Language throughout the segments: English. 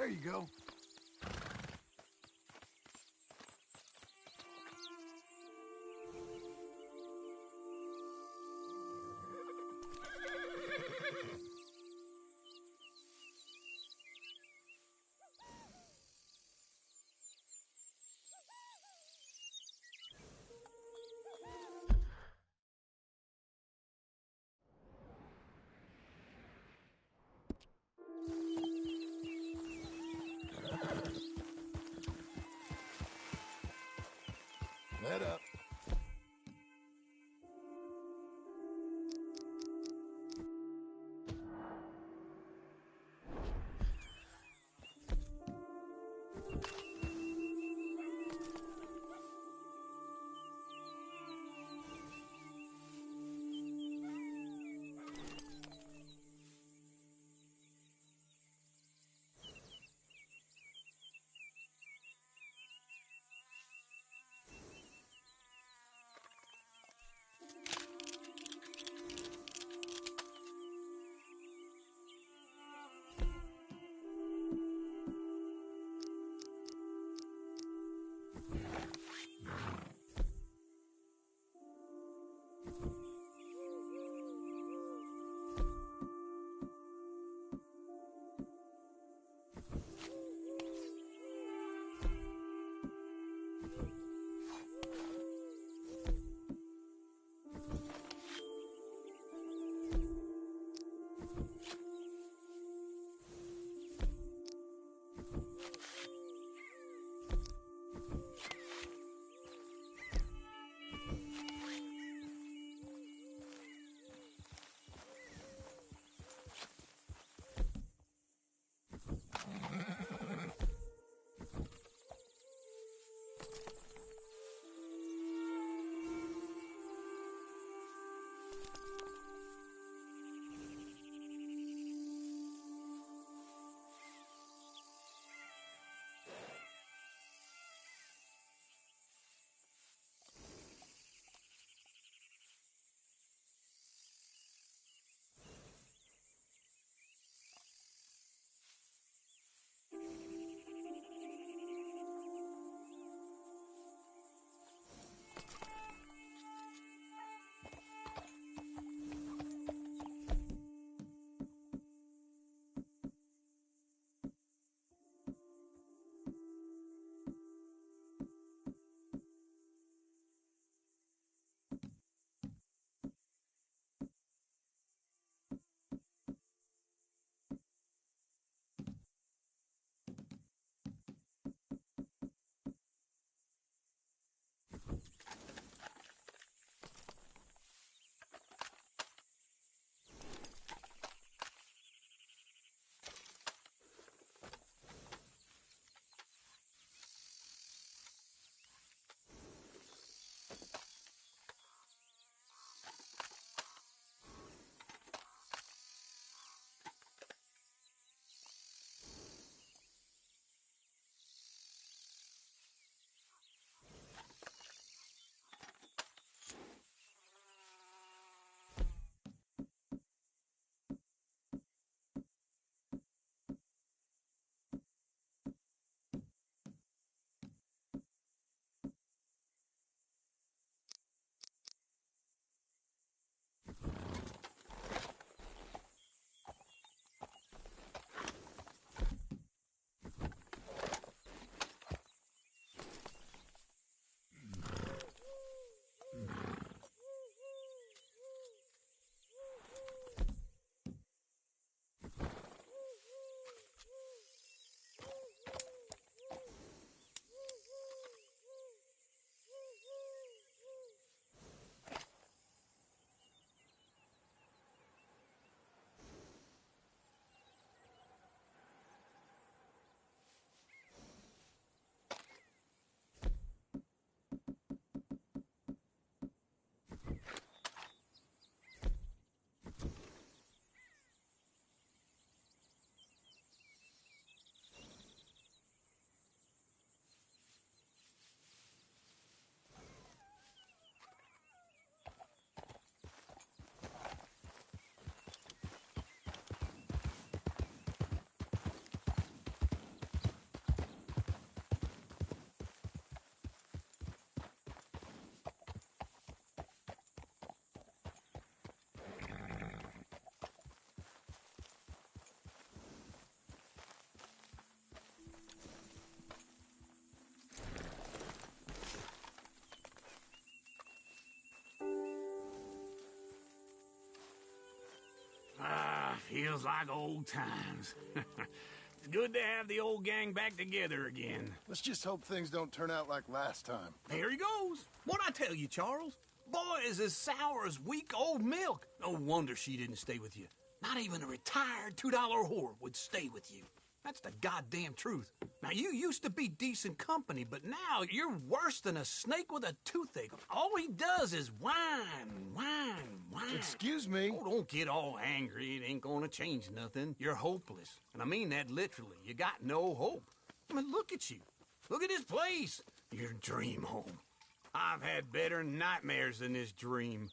There you go. Head up. Feels like old times. It's good to have the old gang back together again. Let's just hope things don't turn out like last time. There he goes. What'd I tell you, Charles? Boy is as sour as weak old milk. No wonder she didn't stay with you. Not even a retired $2 whore would stay with you. That's the goddamn truth. Now, you used to be decent company, but now you're worse than a snake with a toothache. All he does is whine. Excuse me? Oh, don't get all angry. It ain't gonna change nothing. You're hopeless. And I mean that literally. You got no hope. I mean, look at you. Look at this place. Your dream home. I've had better nightmares than this dream.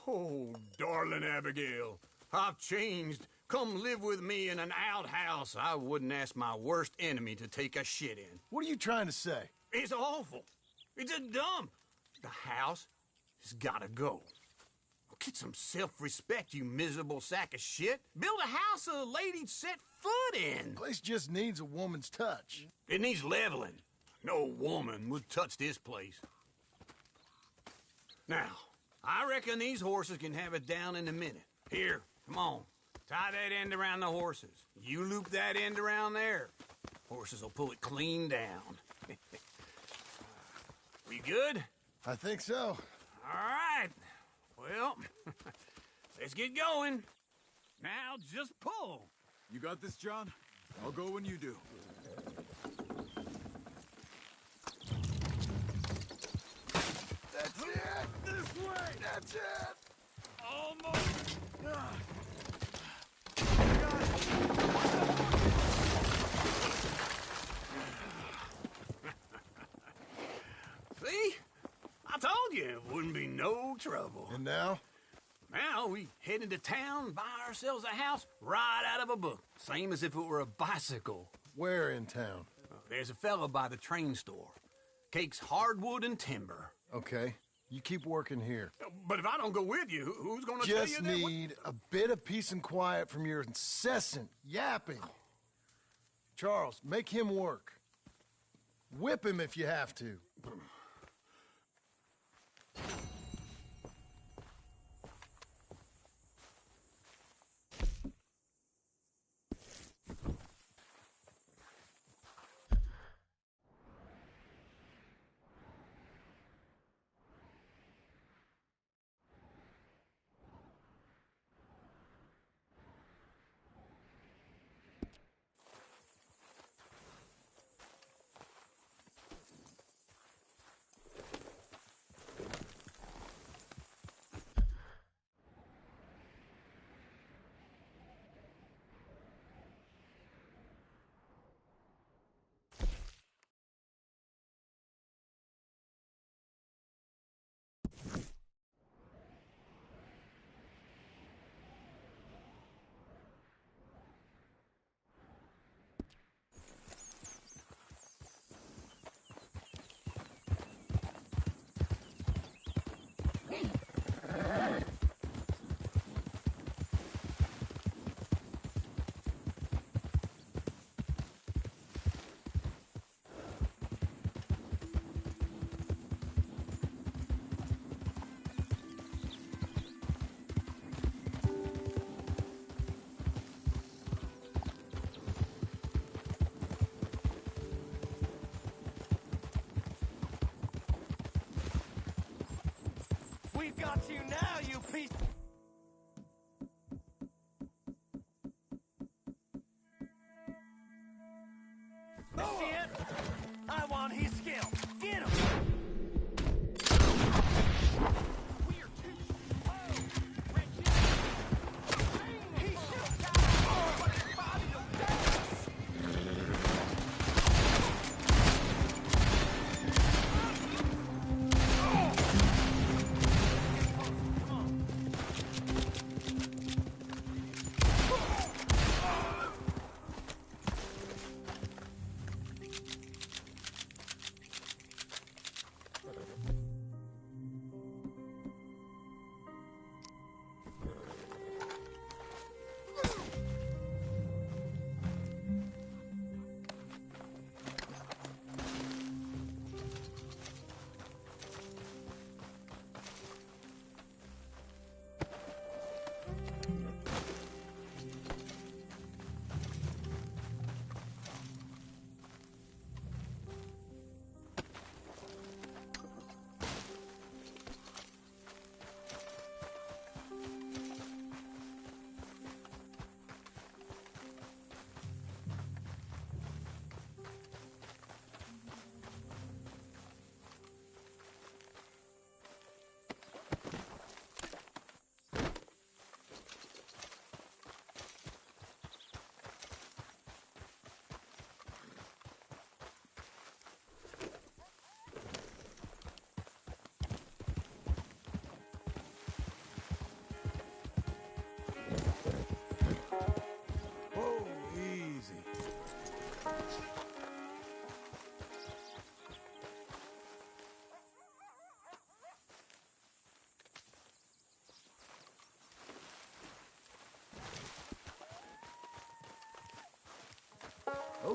Oh, darling Abigail, I've changed. Come live with me in an outhouse I wouldn't ask my worst enemy to take a shit in. What are you trying to say? It's awful. It's a dump. The house has gotta go. Get some self-respect, you miserable sack of shit. Build a house a lady'd set foot in. The place just needs a woman's touch. It needs leveling. No woman would touch this place. Now, I reckon these horses can have it down in a minute. Here, come on. Tie that end around the horses. You loop that end around there. Horses will pull it clean down. We good? I think so. All right. Well, let's get going. Now just pull. You got this, John? I'll go when you do. That's it! This way! That's it! Almost. See? I told you it wouldn't be no trouble. And now? Now we head into town, buy ourselves a house right out of a book. Same as if it were a bicycle. Where in town? There's a fella by the train store. Cakes hardwood and timber. Okay. You keep working here. But if I don't go with you, who's gonna tell you Just that? need a bit of peace and quiet from your incessant yapping. Charles, make him work. Whip him if you have to. We've got you now, you piece... Shit! I want his skill! Get him! We're too slow! Richie! He should die! But his body will dance!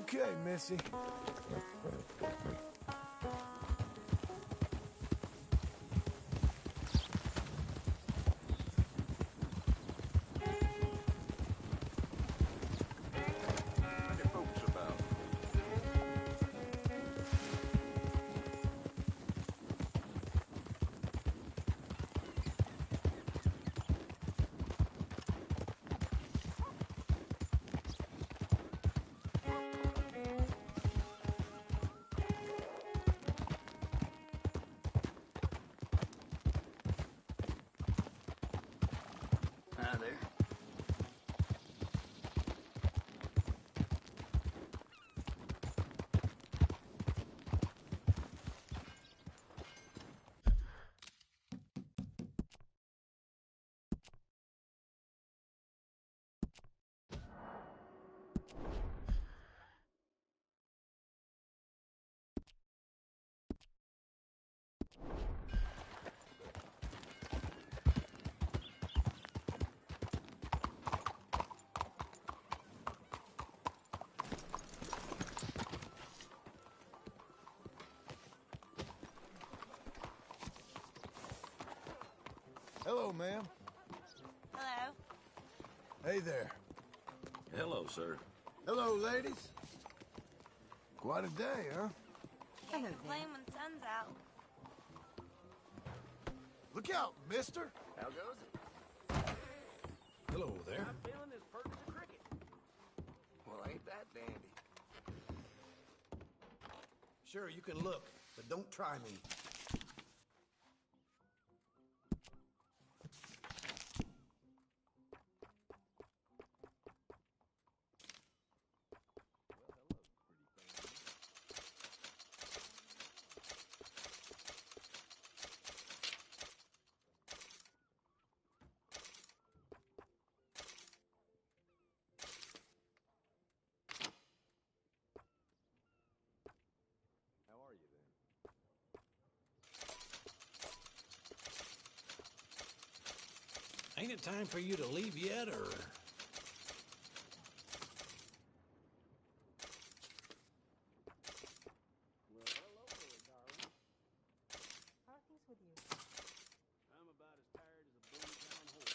Okay, Missy. Many folks about. Hi there. Hello, ma'am. Hello. Hey there. Hello, sir. Hello, ladies. Quite a day, huh? Can't complain when sun's out. Look out, mister. How goes it? Hello there. I'm feeling as pert as a cricket. Well, ain't that dandy? Sure, you can look, but don't try me. How are you then? Ain't it time for you to leave yet, or? How are things with you? I'm about as tired as a Boomtown horse.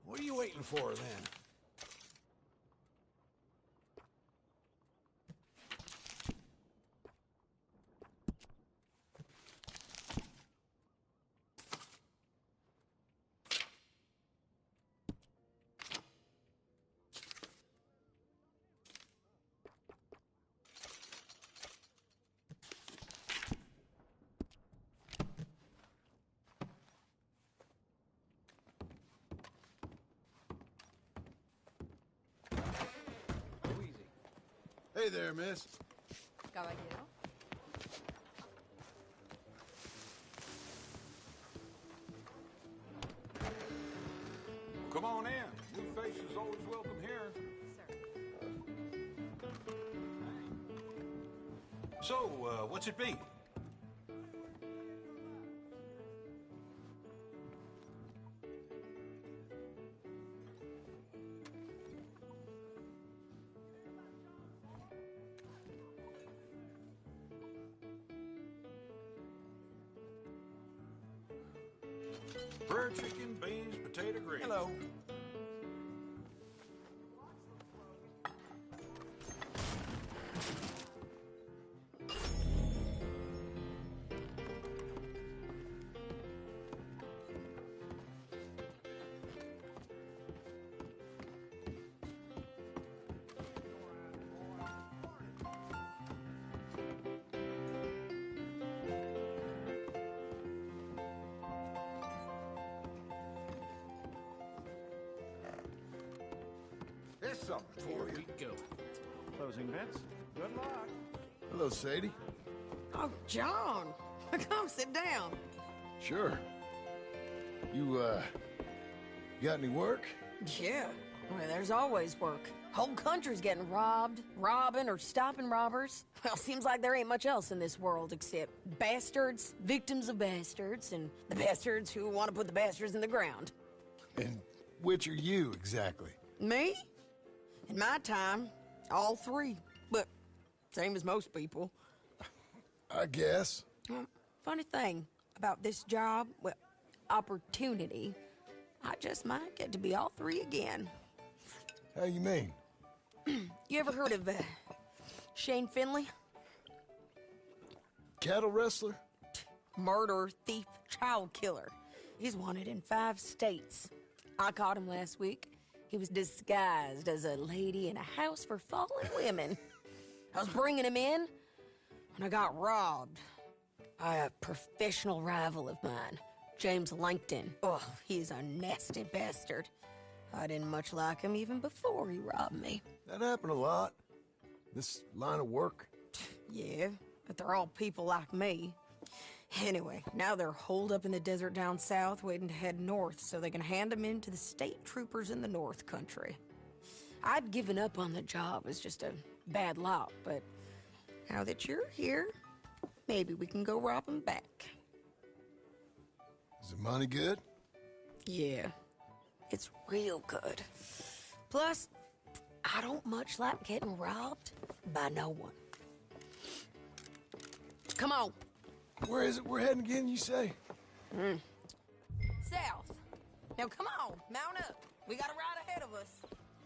What are you waiting for, then? Hey there, miss. Caballero. Come on in. New faces always welcome here. Sir. So, what's it be? Prayer chicken, beans, potato gravy. Hello. Here's something for you. Go. Closing bets. Good luck. Hello, Sadie. Oh, John, come sit down. Sure. You got any work? Yeah, Well, there's always work. Whole country's getting robbed, robbing, or stopping robbers. Well, seems like there ain't much else in this world except bastards, victims of bastards, and the bastards who want to put the bastards in the ground. And which are you, exactly? Me? In my time, all three. But same as most people. I guess. Funny thing about this job, well, opportunity, I just might get to be all three again. How you mean? You ever heard of Shane Finley? Cattle wrestler? Murderer, thief, child killer. He's wanted in 5 states. I caught him last week. He was disguised as a lady in a house for fallen women. I was bringing him in when I got robbed by a professional rival of mine, James Langton. Oh, he's a nasty bastard. I didn't much like him even before he robbed me. That happened a lot. This line of work. Yeah, but they're all people like me. Anyway, now they're holed up in the desert down south waiting to head north so they can hand them in to the state troopers in the north country. I'd given up on the job as just a bad lot, but now that you're here, maybe we can go rob them back. Is the money good? Yeah, it's real good. Plus, I don't much like getting robbed by no one. Come on. Where is it we're heading again, you say? South. Now come on, mount up. We got a ride ahead of us.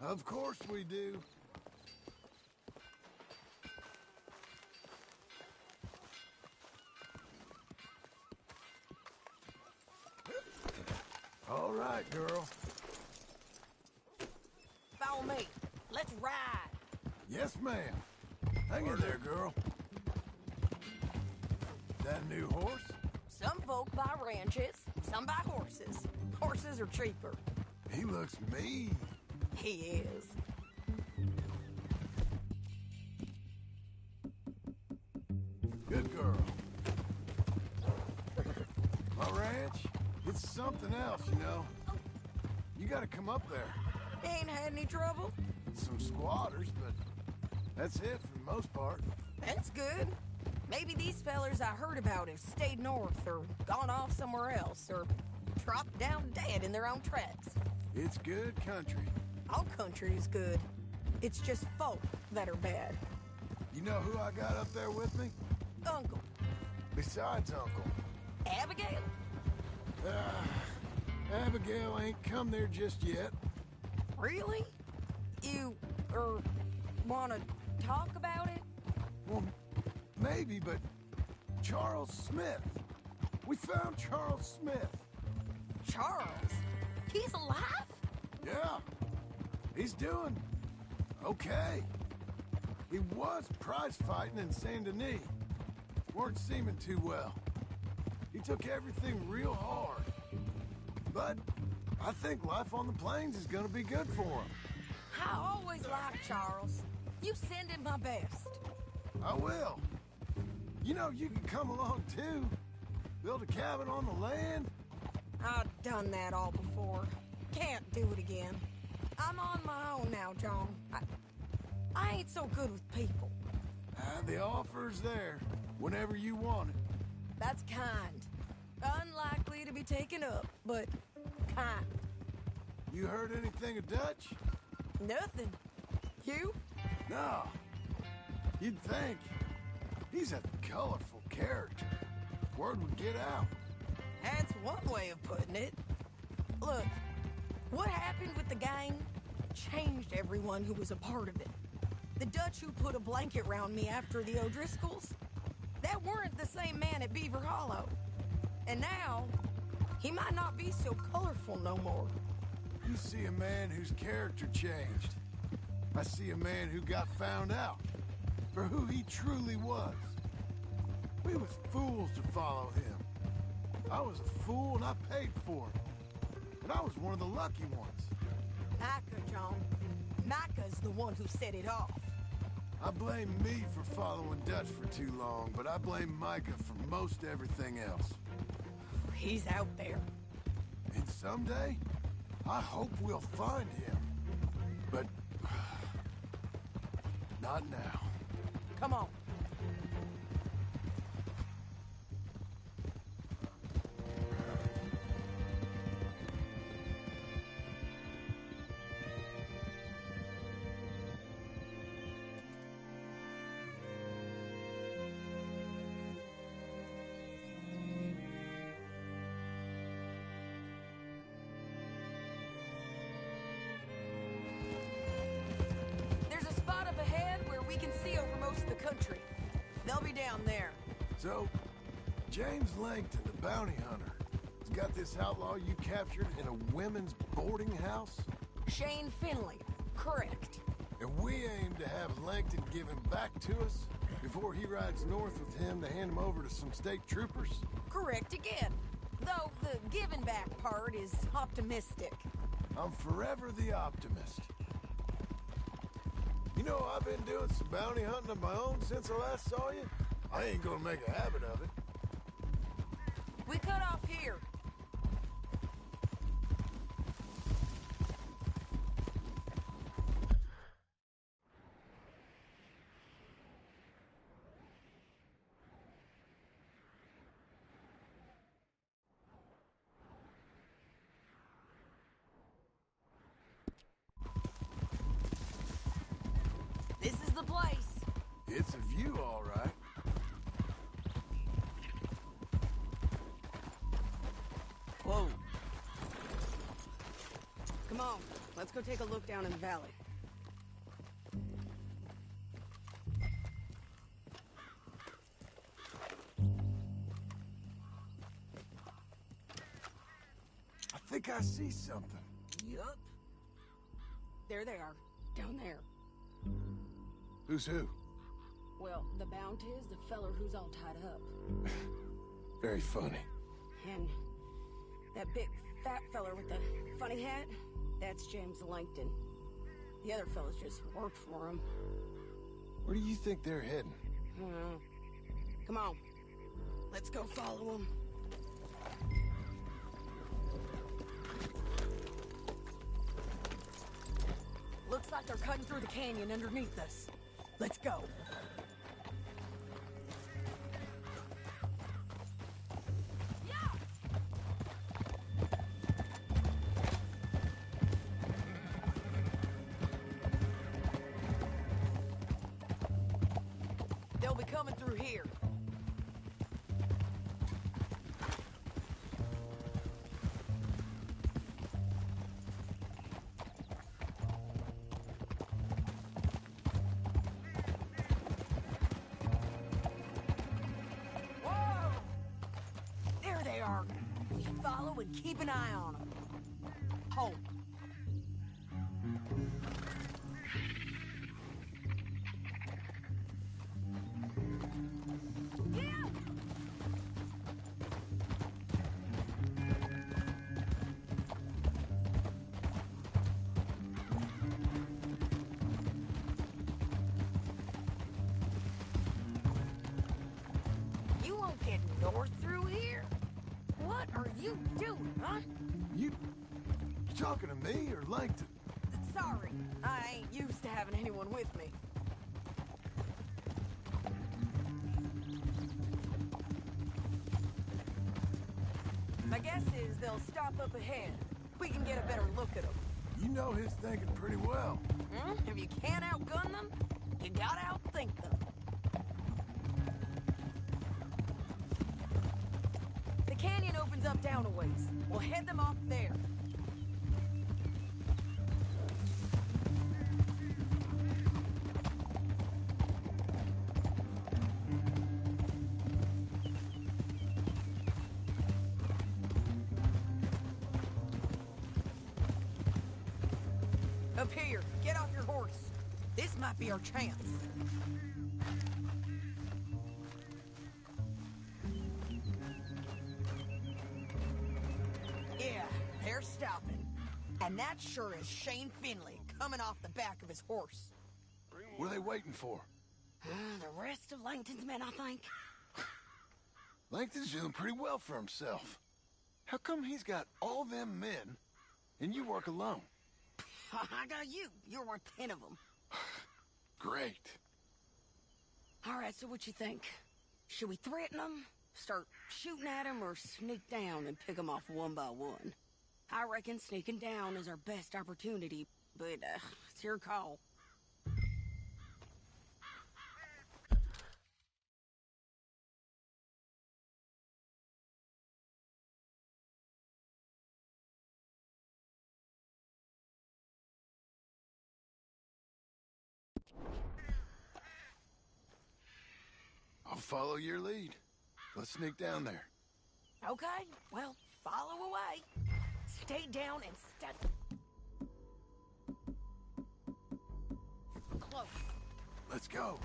Of course we do. All right, girl. Follow me. Let's ride. Yes, ma'am. Hang in there, girl. That new horse? Some folk buy ranches, some buy horses. Horses are cheaper. He looks mean. He is. Good girl. My ranch, it's something else, you know. You gotta come up there. Ain't had any trouble? Some squatters, but that's it for the most part. That's good. Maybe these fellers I heard about have stayed north or gone off somewhere else or dropped down dead in their own tracks. It's good country. All country is good. It's just folk that are bad. You know who I got up there with me? Uncle, Besides Uncle. Abigail, Abigail ain't come there just yet. really? You, wanna talk about it? Well, maybe, but Charles Smith. We found Charles Smith. Charles? He's alive? Yeah. He's doing okay. He was prize fighting in Saint Denis. Weren't seeming too well. He took everything real hard. But I think life on the plains is gonna be good for him. I always liked Charles. You send him my best. I will. You know, you can come along too. Build a cabin on the land. I've done that all before. Can't do it again. I'm on my own now, John. I ain't so good with people. The offer's there whenever you want it. That's kind. Unlikely to be taken up, but kind. You heard anything of Dutch? Nothing. You? No. You'd think. He's a colorful character. Word would get out. That's one way of putting it. Look, what happened with the gang changed everyone who was a part of it. The Dutch who put a blanket round me after the O'Driscolls, that weren't the same man at Beaver Hollow. And now, he might not be so colorful no more. You see a man whose character changed. I see a man who got found out for who he truly was. We was fools to follow him. I was a fool and I paid for it. And I was one of the lucky ones. Micah, John. Micah's the one who set it off. I blame me for following Dutch for too long, but I blame Micah for most everything else. He's out there. And someday, I hope we'll find him. But... not now. Come on. There's a spot up ahead where we can see over most of the country. They'll be down there. So, James Langton, the bounty hunter, has got this outlaw you captured in a women's boarding house? Shane Finley. Correct. And we aim to have Langton give him back to us before he rides north with him to hand him over to some state troopers? Correct again. Though the giving back part is optimistic. I'm forever the optimist. You know, I've been doing some bounty hunting of my own since I last saw you. I ain't gonna make a habit of it. We cut off here. This is the place. It's a view, all right. Whoa. Come on, let's go take a look down in the valley. I think I see something. Yup. There they are, down there. Who's who? Well, the Bounty is the feller who's all tied up. Very funny. And that big fat feller with the funny hat, that's James Langton. The other fellas just work for him. Where do you think they're heading? Come on, let's go follow them. Looks like they're cutting through the canyon underneath us. Let's go. They'll be coming through here. Whoa! There they are. We follow and keep an eye on them. Hold. You won't get north through here? What are you doing, huh? You talking to me or Langton? Sorry, I ain't used to having anyone with me. My guess is they'll stop up ahead. We can get a better look at them. You know his thinking pretty well. If you can't outgun them, you gotta outthink them. The canyon opens up down a ways. We'll head them off there. Up here, get off your horse. This might be our chance. Yeah, they're stopping. And that sure is Shane Finley coming off the back of his horse. What are they waiting for? The rest of Langton's men, I think. Langton's doing pretty well for himself. How come he's got all them men and you work alone? I got you. You're worth 10 of them. Great. All right, so what you think? Should we threaten them, start shooting at them, or sneak down and pick them off one by one? I reckon sneaking down is our best opportunity, but it's your call. I'll follow your lead. Let's sneak down there. Okay, well, follow away. Stay down and step close. Let's go.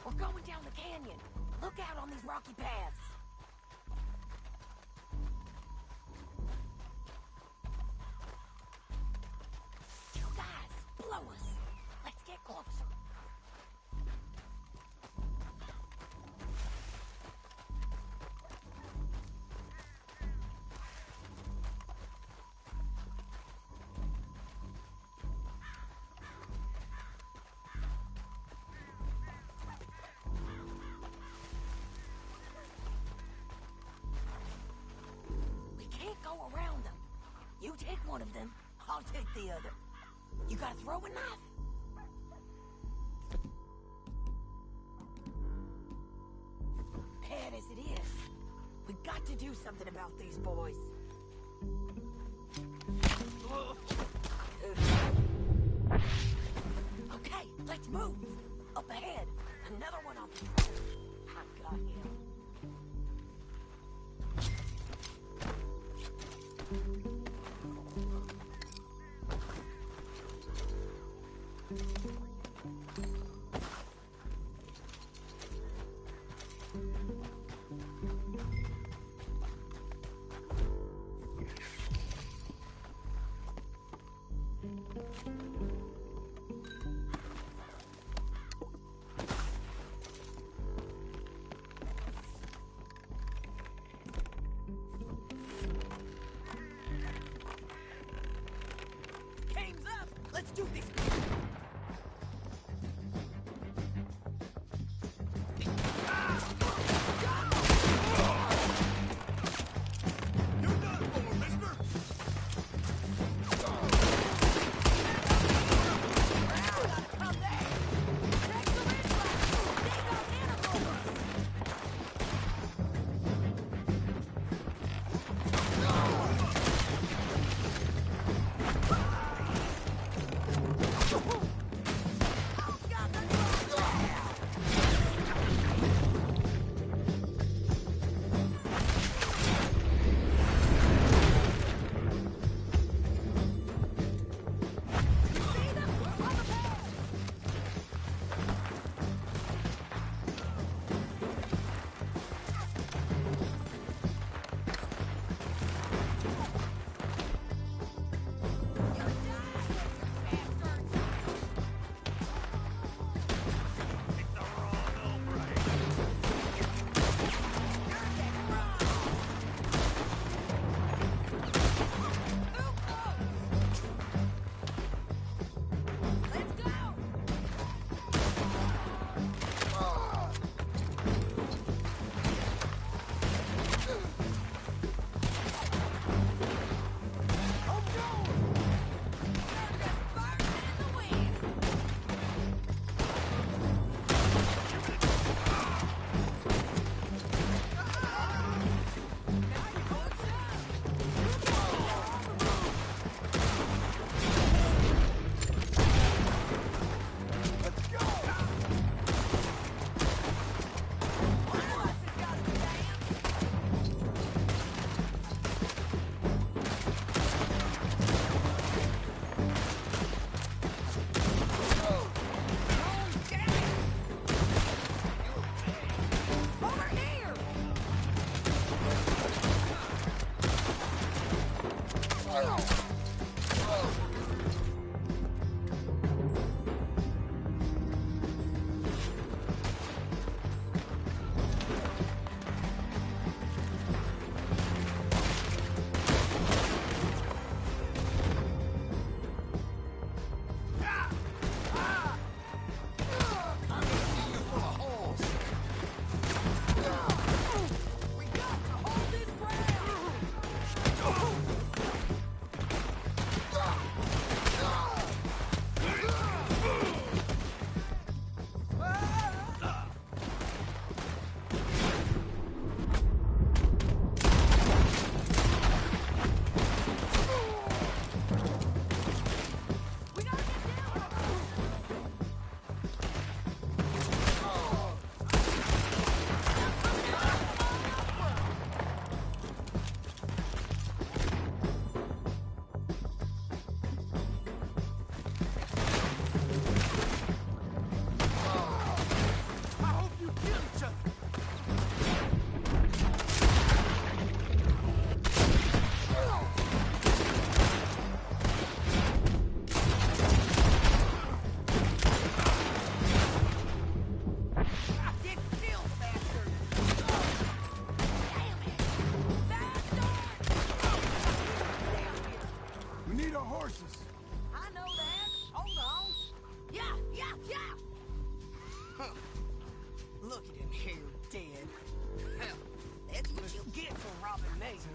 We're going down the canyon. Look out on these rocky paths. You guys, blow us. Let's get closer. We can't go around them. You take one of them, I'll take the other. You got a throwing knife? Bad as it is, we got to do something about these boys. Okay, let's move. Up ahead, another one on patrol. I got him.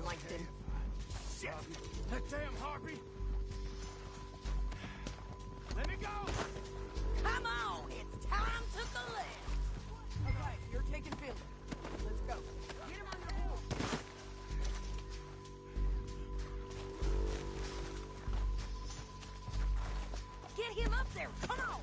Langton. Shit! That damn harpy! Let me go! Come on, it's time to collect. Okay, you're taking Philly. Let's go. Get him on your horse. Get him up there. Come on.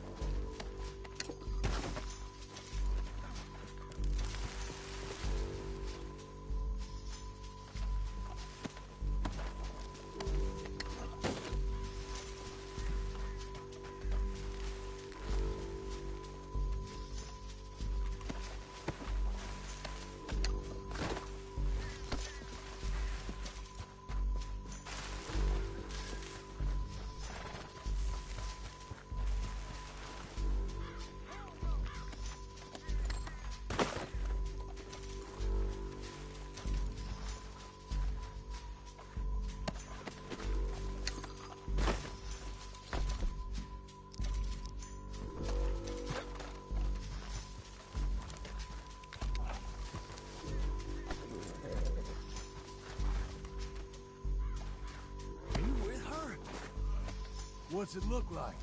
What's it look like?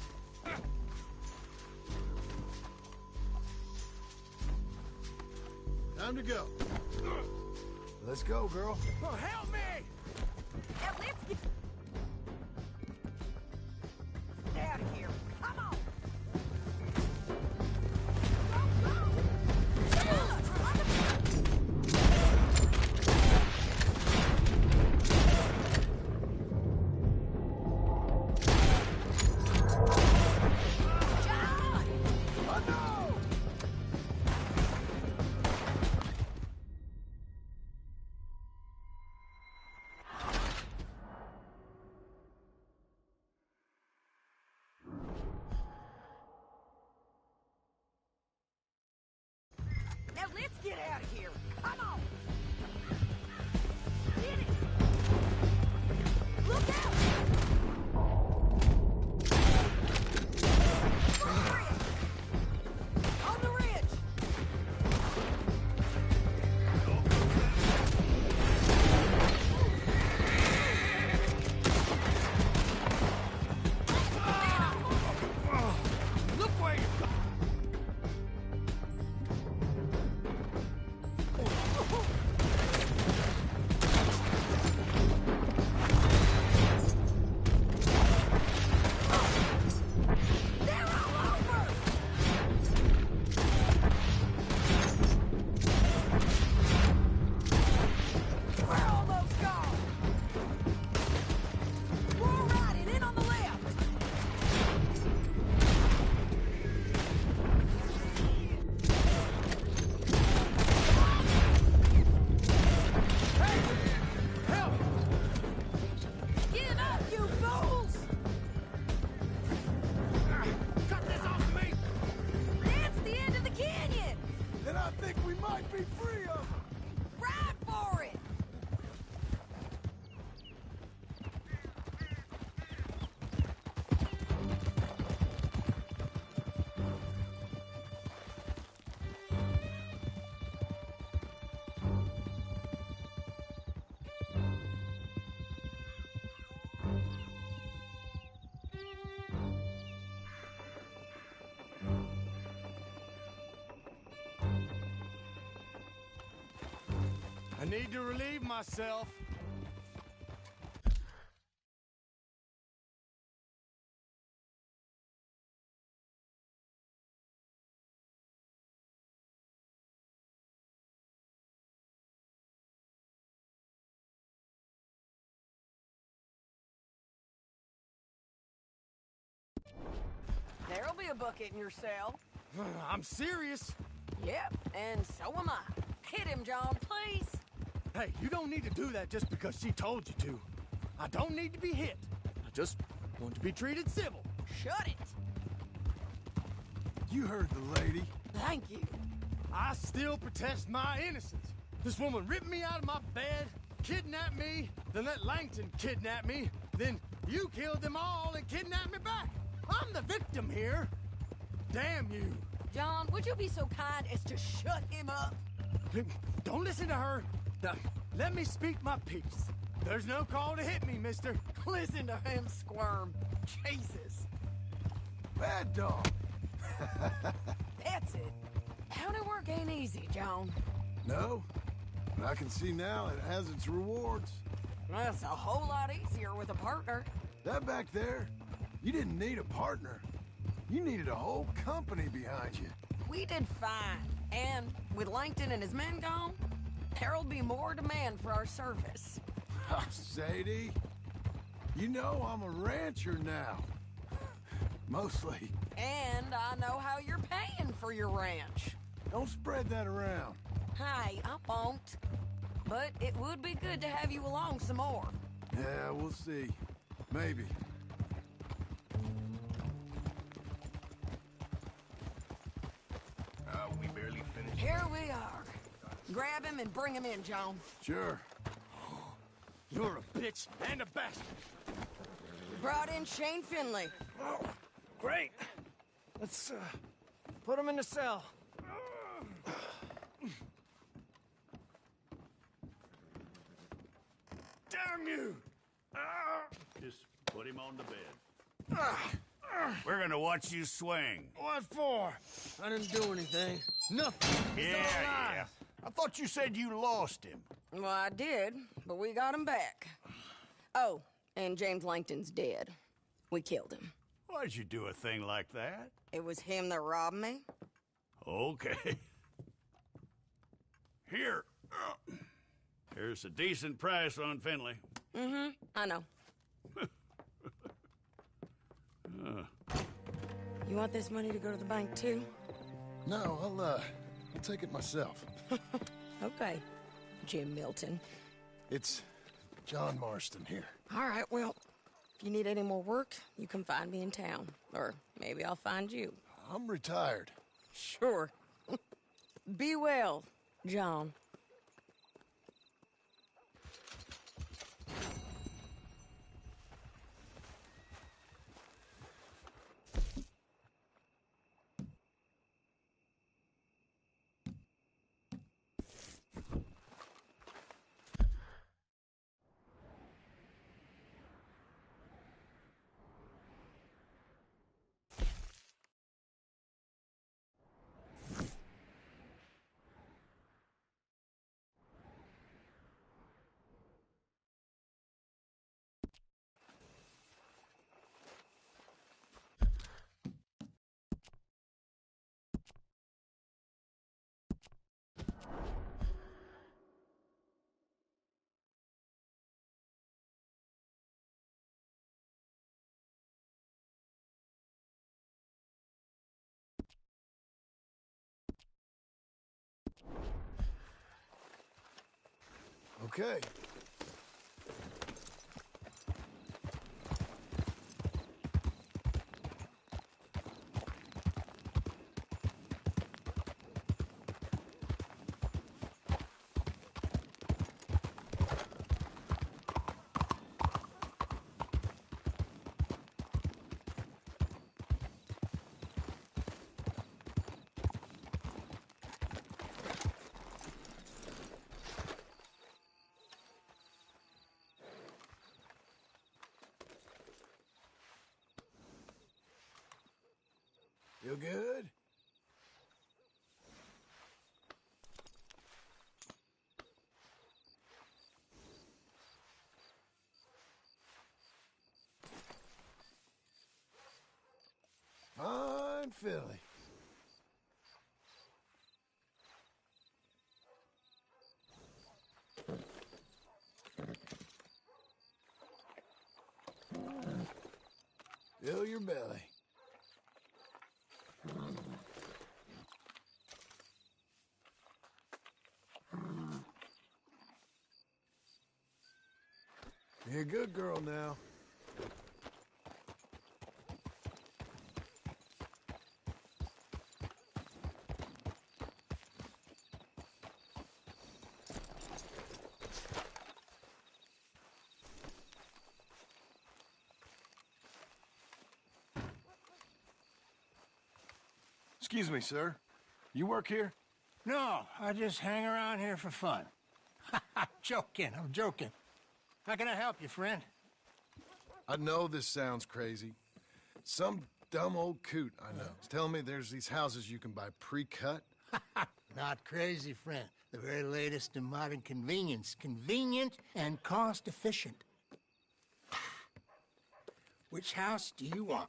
Time to go. Let's go, girl. Oh, help me! Now let's get out of here. Come on. Now let's get out of here. Come on. Get it. Look out. On the ridge. Look where you go! They're all over. We're almost gone. We're all riding in on the left. Help! Give up, you fools! Cut this off me! That's the end of the canyon! Then I think we might be free of them. Ride for it! I need to relieve myself. There'll be a bucket in your cell. I'm serious. Yep, and so am I. Hit him, John, please. Hey, you don't need to do that just because she told you to. I don't need to be hit. I just want to be treated civil. Shut it. You heard the lady. Thank you. I still protest my innocence. This woman ripped me out of my bed, kidnapped me, then let Langton kidnap me, then you killed them all and kidnapped me back. I'm the victim here. Damn you. John, would you be so kind as to shut him up? Don't listen to her. let me speak my piece. There's no call to hit me, mister. Listen to him squirm. Jesus. Bad dog. That's it. County work ain't easy, John. No, but I can see now it has its rewards. That's a whole lot easier with a partner. That back there, you didn't need a partner. You needed a whole company behind you. We did fine. And with Langton and his men gone, there'll be more demand for our service. Sadie, you know I'm a rancher now. Mostly. And I know how you're paying for your ranch. Don't spread that around. Hey, I won't. But it would be good to have you along some more. Yeah, we'll see. Maybe. We barely finished. Here we are. Grab him and bring him in, John. Sure. You're a bitch and a bastard. Brought in Shane Finley. Oh, great. Let's, put him in the cell. Damn you! Just put him on the bed. We're gonna watch you swing. What for? I didn't do anything. Nothing. He's all alive. I thought you said you lost him. Well, I did, but we got him back. Oh, and James Langton's dead. We killed him. Why'd you do a thing like that? It was him that robbed me. Okay. Here. Here's a decent price on Finley. Mm-hmm, I know. You want this money to go to the bank, too? No, I'll take it myself. Okay, Jim Milton. It's John Marston here. All right, well, if you need any more work, you can find me in town. Or maybe I'll find you. I'm retired. Sure. Be well, John. Okay. You good? Fine, Philly. Fill your belly. Be a good girl now. Excuse me, sir. You work here? No, I just hang around here for fun. I'm joking. How can I help you, friend? I know this sounds crazy. Some dumb old coot I know is telling me there's these houses you can buy pre-cut. Not crazy, friend. The very latest in modern convenience. Convenient and cost-efficient. Which house do you want?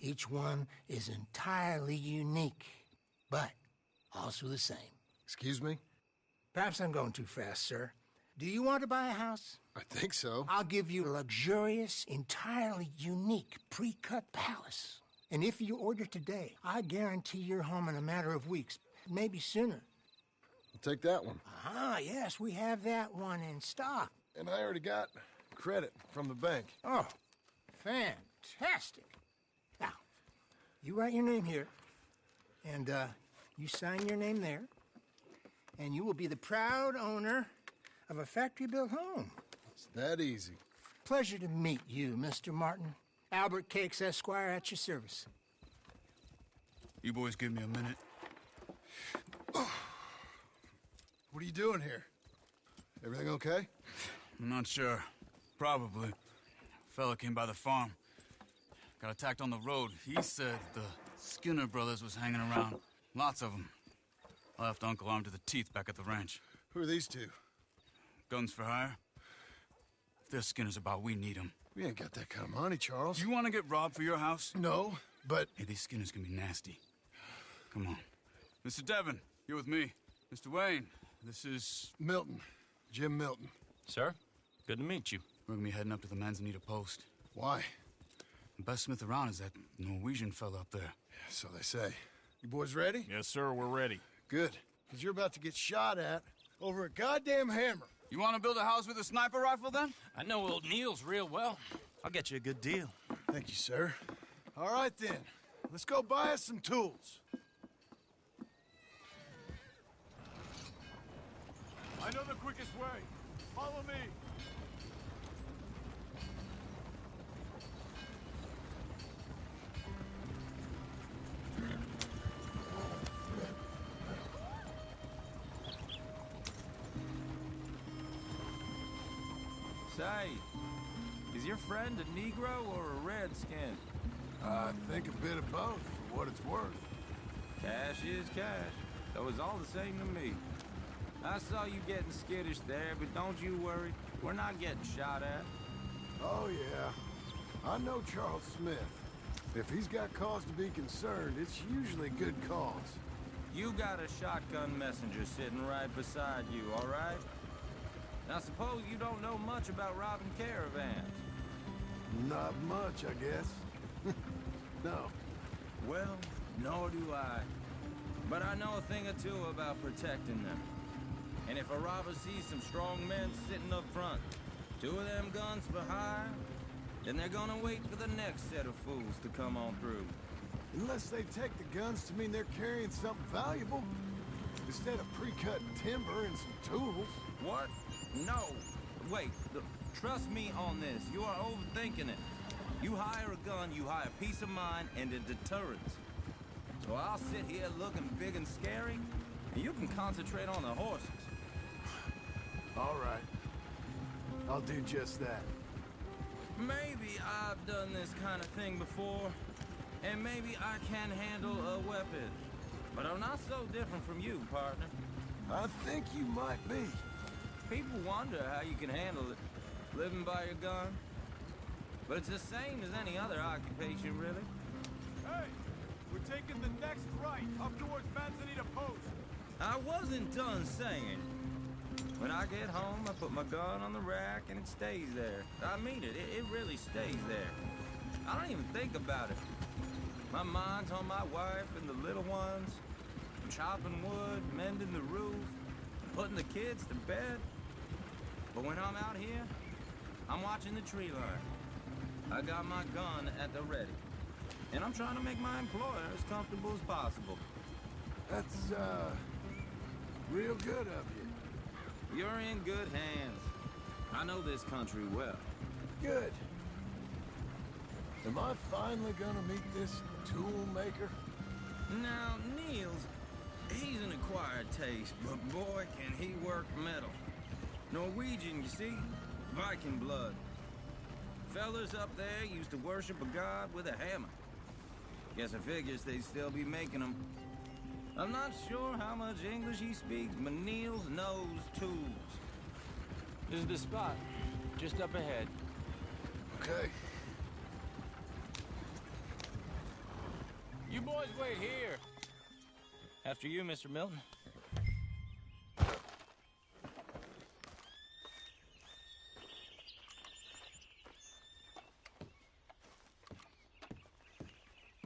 Each one is entirely unique, but also the same. Excuse me? Perhaps I'm going too fast, sir. Do you want to buy a house? I think so. I'll give you a luxurious, entirely unique pre-cut palace. And if you order today, I guarantee you're home in a matter of weeks, maybe sooner. I'll take that one. Ah, yes, we have that one in stock. And I already got credit from the bank. Oh, fantastic. Now, you write your name here, and you sign your name there, and you will be the proud owner of a factory-built home. It's that easy. Pleasure to meet you, Mr. Martin. Albert Cakes, Esquire, at your service. You boys give me a minute. What are you doing here? Everything okay? I'm not sure. Probably. Fella came by the farm. Got attacked on the road. He said the Skinner brothers was hanging around. Lots of them. I left Uncle armed to the teeth back at the ranch. Who are these two? Guns for hire? If there's Skinners about, we need them. We ain't got that kind of money, Charles. You want to get robbed for your house? No, but... Hey, these Skinners can be nasty. Come on. Mr. Devon, you're with me. Mr. Wayne, this is... Milton. Jim Milton. Sir, good to meet you. We're gonna be heading up to the Manzanita Post. Why? The best smith around is that Norwegian fella up there. Yeah, so they say. You boys ready? Yes, sir, we're ready. Good. Because you're about to get shot at over a goddamn hammer. You want to build a house with a sniper rifle, then? I know old Neil's real well. I'll get you a good deal. Thank you, sir. All right, then. Let's go buy us some tools. I know the quickest way. Follow me. Say, is your friend a Negro or a Redskin? I think a bit of both, for what it's worth. Cash is cash, though it's all the same to me. I saw you getting skittish there, but don't you worry. We're not getting shot at. Oh, yeah. I know Charles Smith. If he's got cause to be concerned, it's usually good cause. You got a shotgun messenger sitting right beside you, all right? Now, suppose you don't know much about robbing caravans. Not much, I guess. No. Well, nor do I. But I know a thing or two about protecting them. And if a robber sees some strong men sitting up front, 2 of them guns for hire, then they're gonna wait for the next set of fools to come on through. Unless they take the guns to mean they're carrying something valuable. Instead of pre-cut timber and some tools. What? No. Wait, trust me on this. You are overthinking it. You hire a gun, you hire peace of mind and a deterrence. So I'll sit here looking big and scary, and you can concentrate on the horses. All right. I'll do just that. Maybe I've done this kind of thing before, and maybe I can handle a weapon. But I'm not so different from you, partner. I think you might be. People wonder how you can handle it, living by your gun. But it's the same as any other occupation, really. Hey, we're taking the next right, up towards Manzanita Post. I wasn't done saying. When I get home, I put my gun on the rack and it stays there. I mean it, it really stays there. I don't even think about it. My mind's on my wife and the little ones. Chopping wood, mending the roof, putting the kids to bed. But when I'm out here, I'm watching the tree line. I got my gun at the ready. And I'm trying to make my employer as comfortable as possible. That's, real good of you. You're in good hands. I know this country well. Good. Am I finally gonna meet this tool maker? Now, Niels, He's an acquired taste, but boy, can he work metal. Norwegian, you see? Viking blood. Fellas up there used to worship a god with a hammer. Guess I figures they'd still be making them. I'm not sure how much English he speaks, but Niels knows tools. This is the spot. Just up ahead. Okay. You boys wait here. After you, Mr. Milton.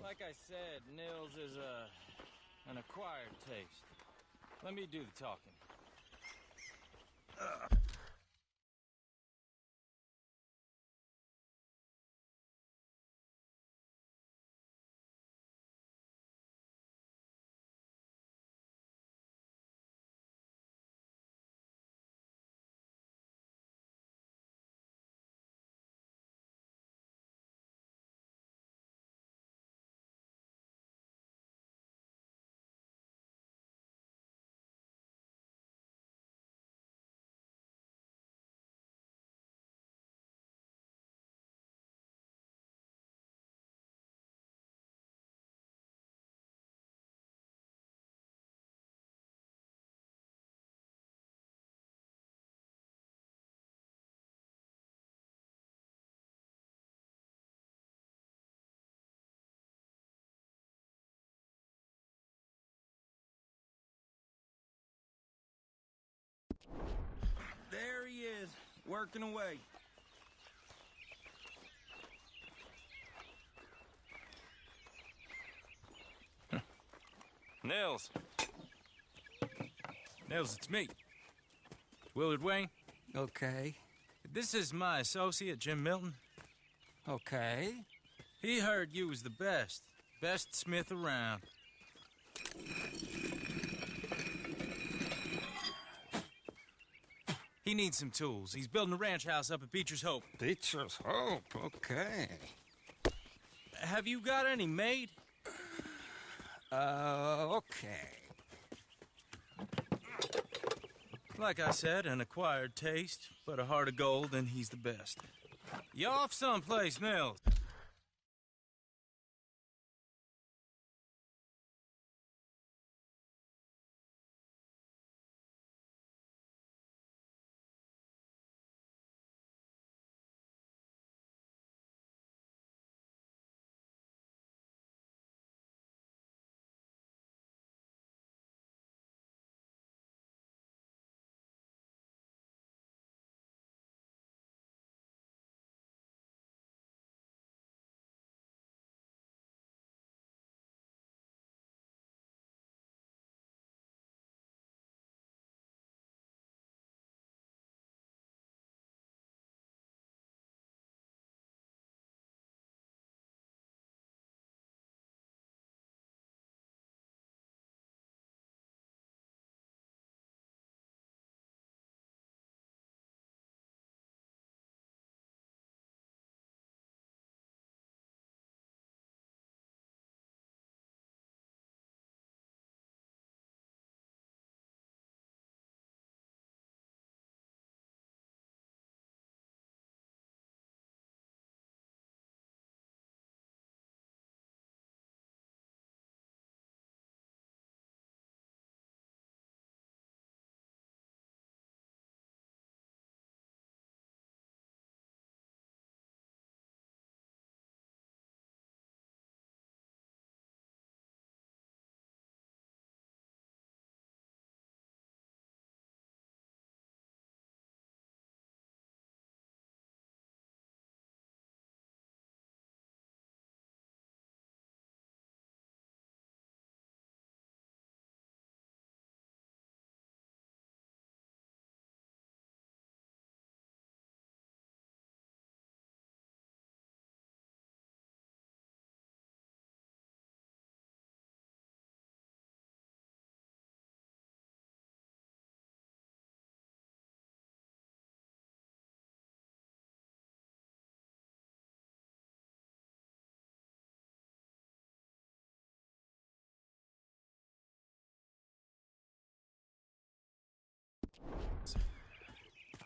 Like I said, Nils is an acquired taste. Let me do the talking. There he is, working away. Nils. Nils, it's me. Willard Wayne. Okay. This is my associate, Jim Milton. Okay. He heard you was the best. Best smith around. He needs some tools. He's building a ranch house up at Beecher's Hope. Beecher's Hope, okay. Have you got any made? Okay. Like I said, an acquired taste, but a heart of gold, and he's the best. You off someplace, Nils?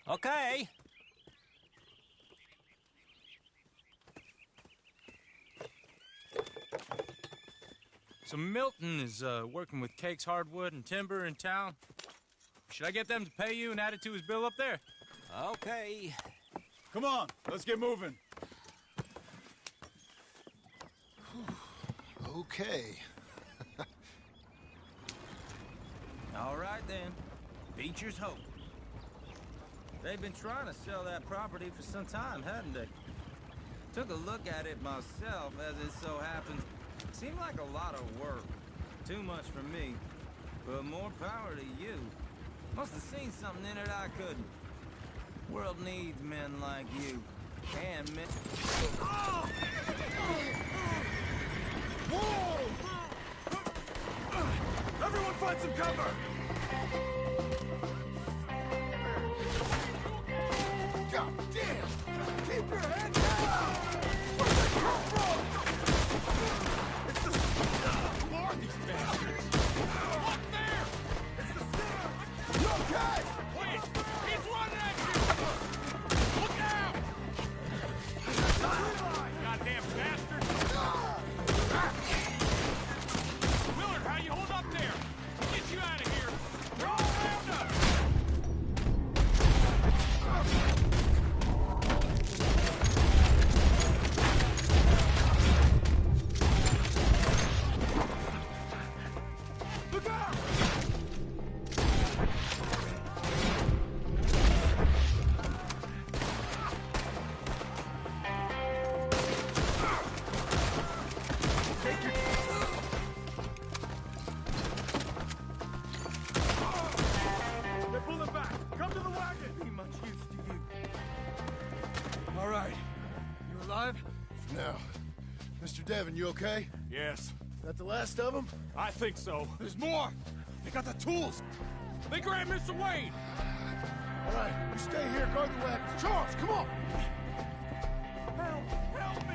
Okay. So Milton is working with Cakes Hardwood and Timber in town. Should I get them to pay you and add it to his bill up there? Okay. Come on, let's get moving. Okay. All right, then. Beecher's Hope. They've been trying to sell that property for some time, hadn't they? Took a look at it myself, as it so happens. Seemed like a lot of work. Too much for me. But more power to you. Must have seen something in it I couldn't. World needs men like you. And men... Oh! Whoa! Everyone find some cover! God damn! Keep your head down! Where'd they come from? It's the... Who are these bastards? Look there! It's the center! You okay? Wait! He's running at you! Look out! Goddamn bastard! Willard, how you hold up there? We'll get you out of here. They're all around us. Look out! Take your... They're pulling back. Come to the wagon. Be much use to you. All right. You alive? No. Mr. Devon, you okay? Yes, That the last of them? I think so. There's more. They got the tools. They grabbed Mr. Wade. All right, you stay here, guard the wagons. Charles, come on! Help me!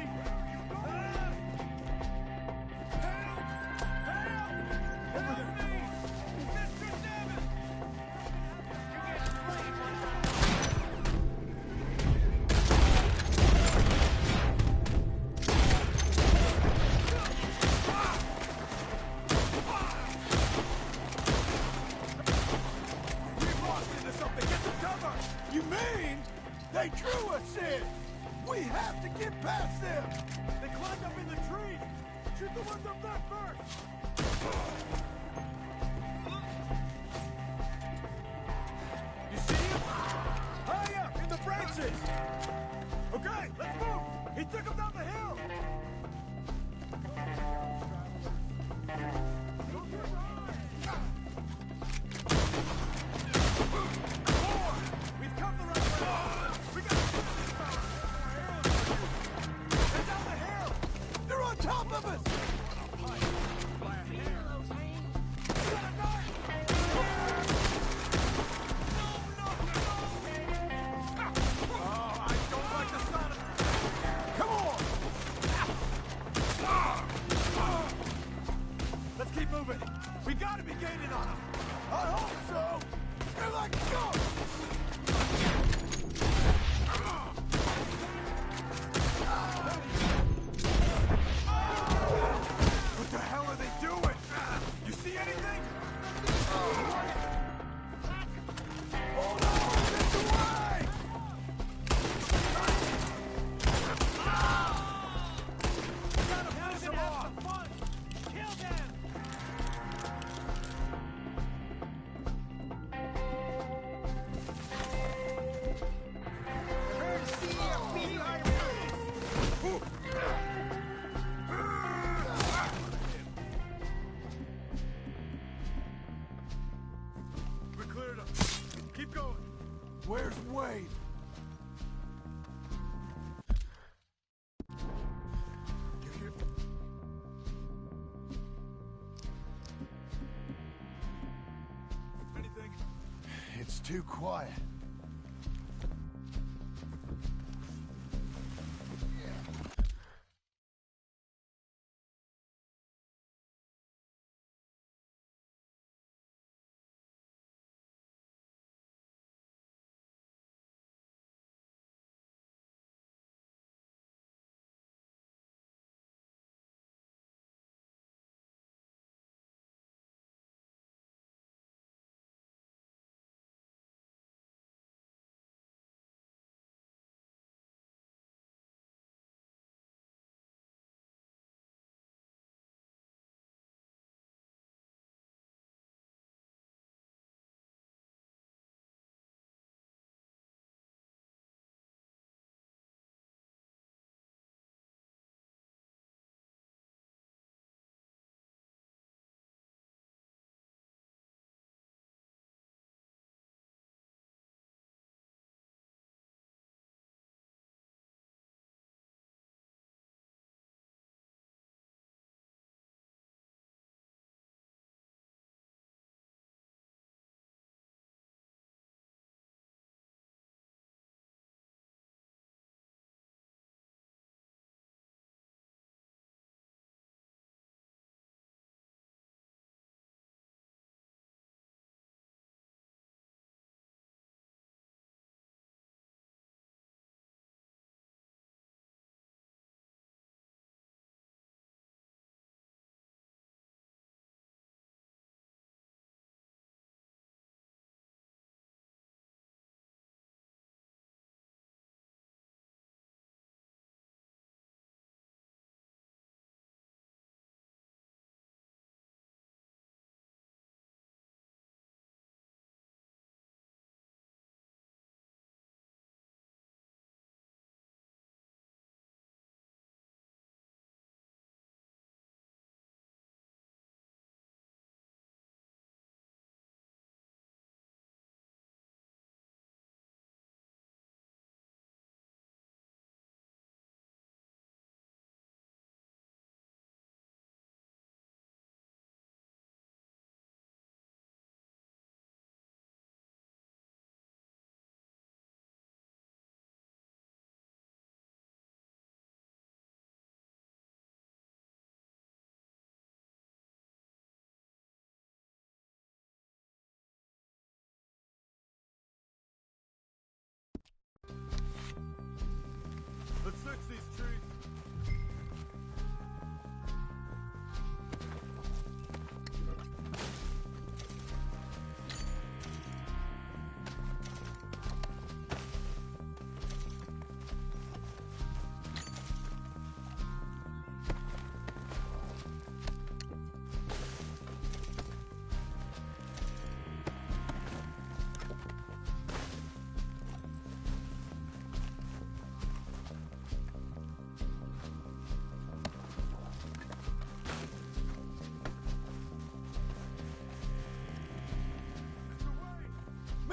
We've lost into something. Get some cover! You mean they drew us in? We have to get past them! They climbed up in the trees! Shoot the ones up there first! You see him? High up in the branches! Okay, let's move! He took him down the hill! We've come the right way! We got They're down the hill! They're on top of us! Oh, I don't like the sound of... Come on! Let's keep moving. We gotta be gaining on them. I hope so. They're like ghosts. What the hell are they doing? You see anything? Hold on! It's away! Gotta push them off! Kill them! We're cleared up. Keep going. Where's Wade? You hear? Anything? It's too quiet.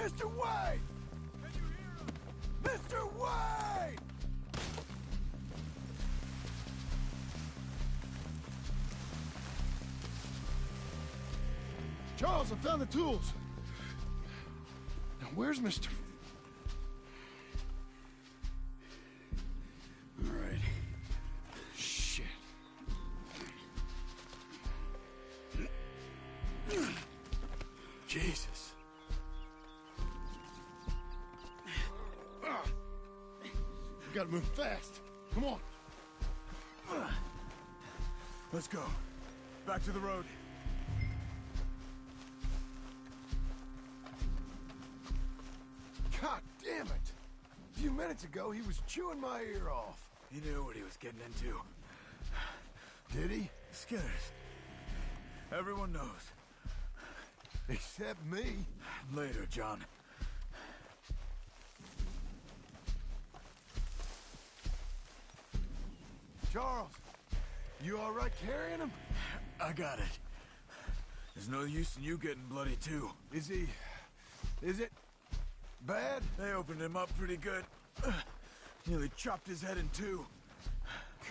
Mr. Wayne! Can you hear him? Mr. Wayne! Charles, I found the tools. Now, where's Mr. All right. Shit. Jesus. We gotta move fast. Come on. Let's go. Back to the road. God damn it! A few minutes ago, he was chewing my ear off. He knew what he was getting into. Did he? Skinners. Everyone knows. Except me. Later, John. Charles, you all right carrying him? I got it. There's no use in you getting bloody, too. Is it bad? They opened him up pretty good. Nearly chopped his head in two.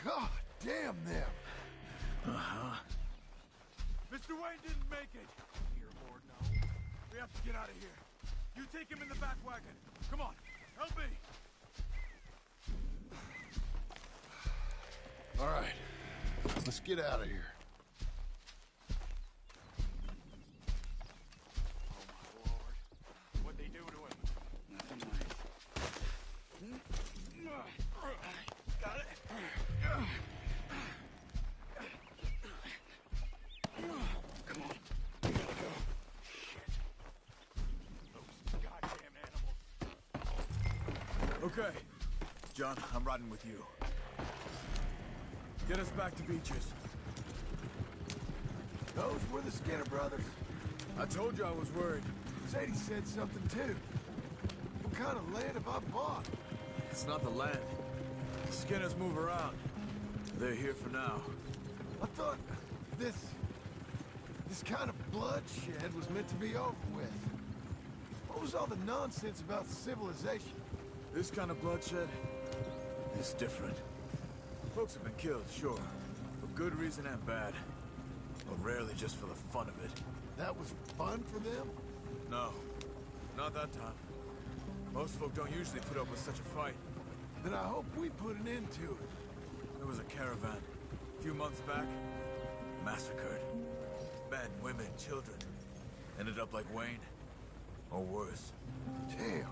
God damn them. Uh-huh. Mr. Wayne didn't make it. Here, Lord, no. We have to get out of here. You take him in the back wagon. Come on, help me. All right, let's get out of here. Oh, my Lord. What'd they do to him? Nothing nice. Got it. Come on. We gotta go. Shit. Those goddamn animals. Okay. John, I'm riding with you. Get us back to Beaches. Those were the Skinner brothers. I told you I was worried. Sadie said something too. What kind of land have I bought? It's not the land. The Skinners move around. They're here for now. I thought this kind of bloodshed was meant to be over with. What was all the nonsense about civilization? This kind of bloodshed is different. Folks have been killed, sure. For good reason and bad. But rarely just for the fun of it. That was fun for them? No. Not that time. Most folk don't usually put up with such a fight. Then I hope we put an end to it. There was a caravan. A few months back. Massacred. Men, women, children. Ended up like Wayne. Or worse. Damn.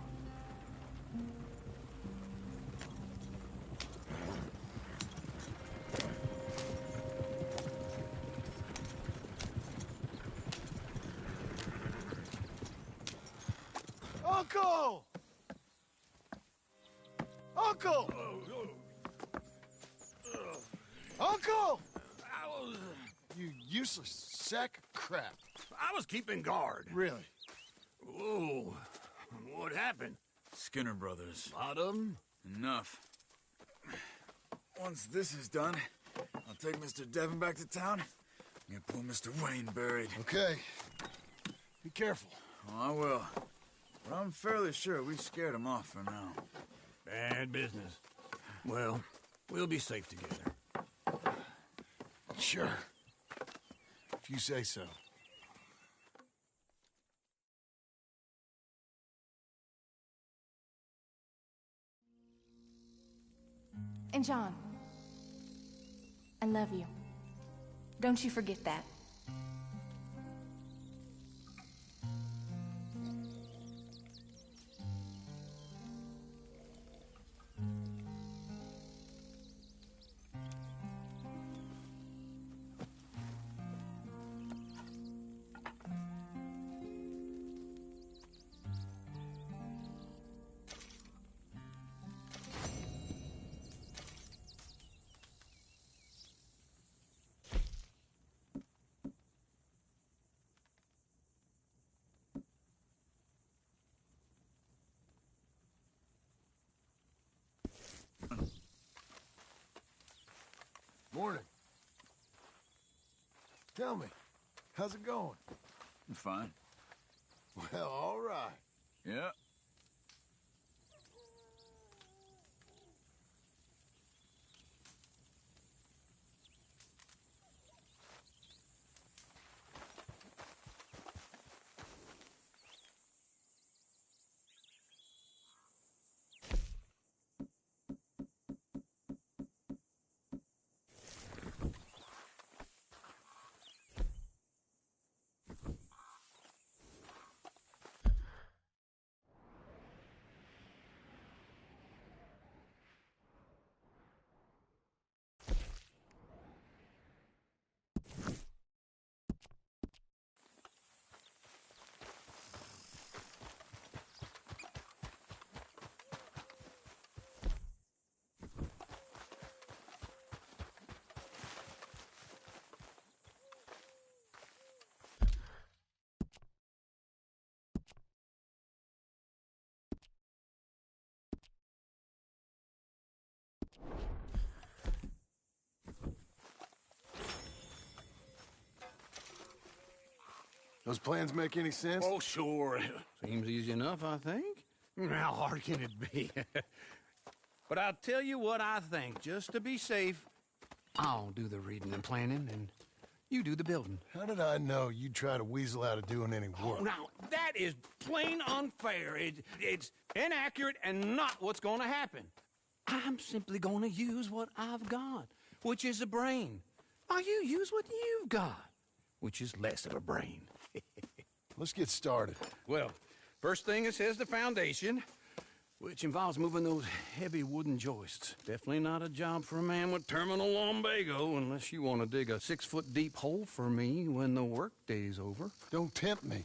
Uncle! Uncle! Uncle! You useless sack of crap. I was keeping guard. Really? Whoa. What happened? Skinner brothers. Lot of them? Enough. Once this is done, I'll take Mr. Devon back to town and get poor Mr. Wayne buried. Okay. Be careful. Oh, I will. But I'm fairly sure we scared him off for now. Bad business. Well, we'll be safe together. Sure. If you say so. And John, I love you. Don't you forget that. Morning. Tell me, how's it going? Fine. Well, all right. Yeah. Those plans make any sense? Oh, sure. Seems easy enough, I think. How hard can it be? But I'll tell you what I think. Just to be safe, I'll do the reading and planning, and you do the building. How did I know you'd try to weasel out of doing any work? Oh, now, that is plain unfair. It's inaccurate and not what's going to happen. I'm simply going to use what I've got, which is a brain. Now, you use what you've got, which is less of a brain. Let's get started. Well, first thing it says the foundation, which involves moving those heavy wooden joists. Definitely not a job for a man with terminal lumbago unless you want to dig a 6-foot deep hole for me when the workday's over. Don't tempt me.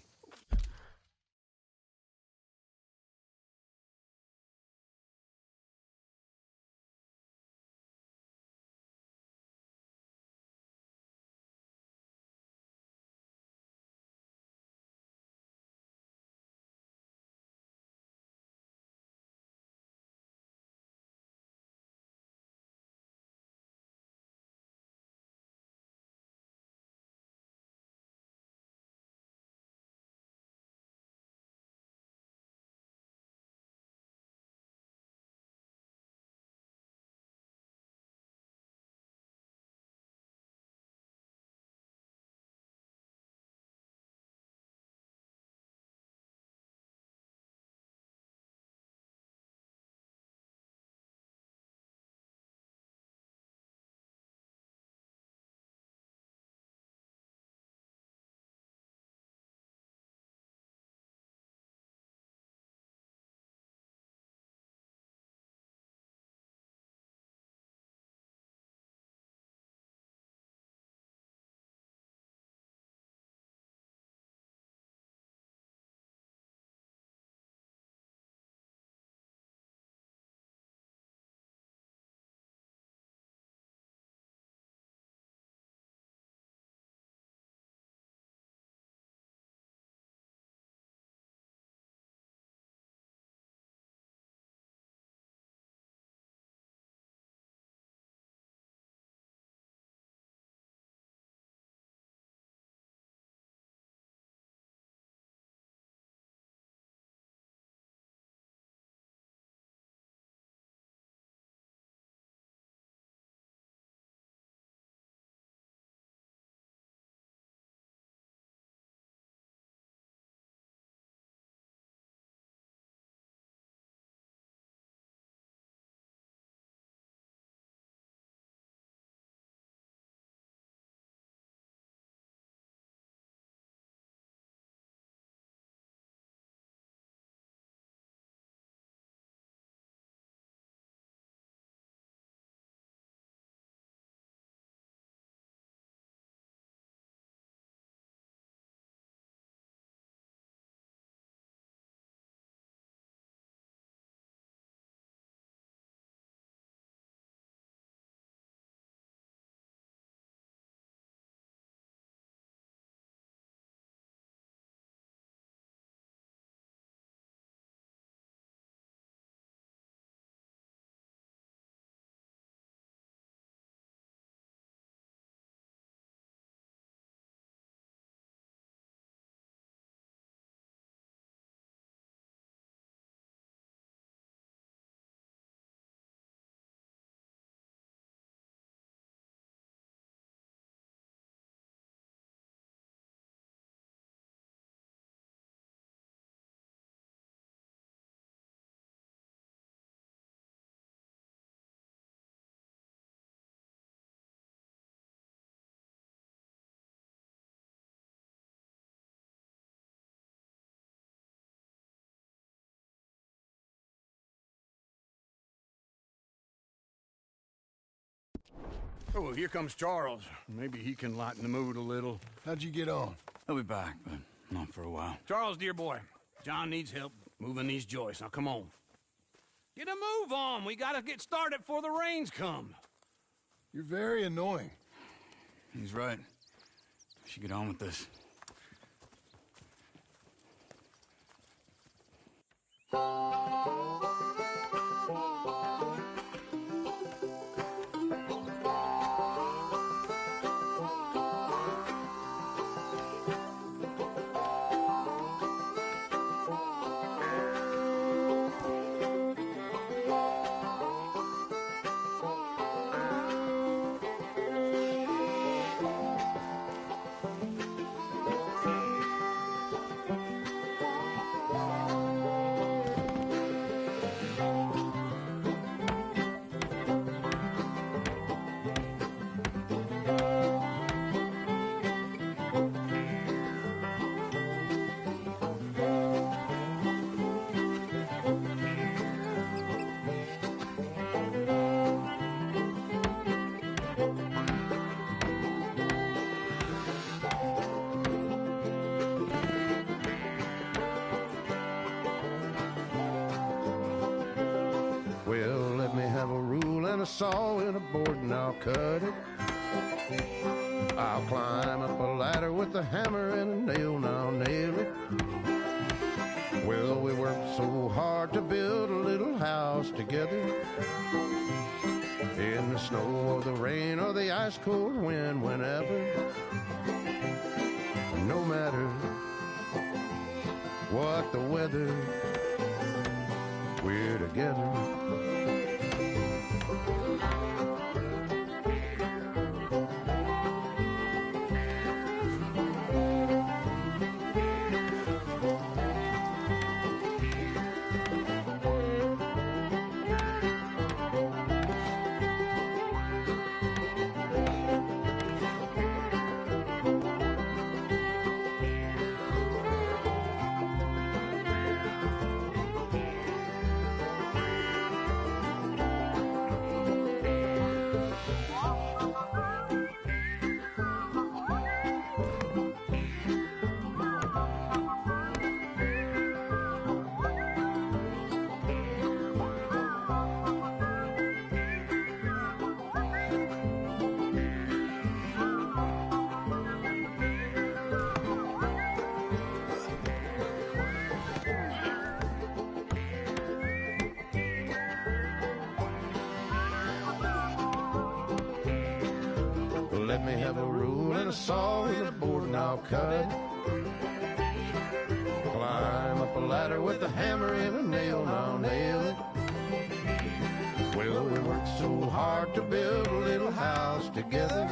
Oh, here comes Charles. Maybe he can lighten the mood a little. How'd you get on? He'll be back, but not for a while. Charles, dear boy, John needs help moving these joists. Now, come on. Get a move on. We gotta get started before the rains come. You're very annoying. He's right. We should get on with this. Well, let me have a rule and a saw and a board and I'll cut it. I'll climb up a ladder with a hammer and a nail and I'll nail it. Well, we worked so hard to build a little house together. In the snow or the rain or the ice cold wind, whenever. No matter what the weather, we're together. Let me have a rule and a saw and a board and I'll cut it. Climb up a ladder with a hammer and a nail and I'll nail it. Well, we worked so hard to build a little house together.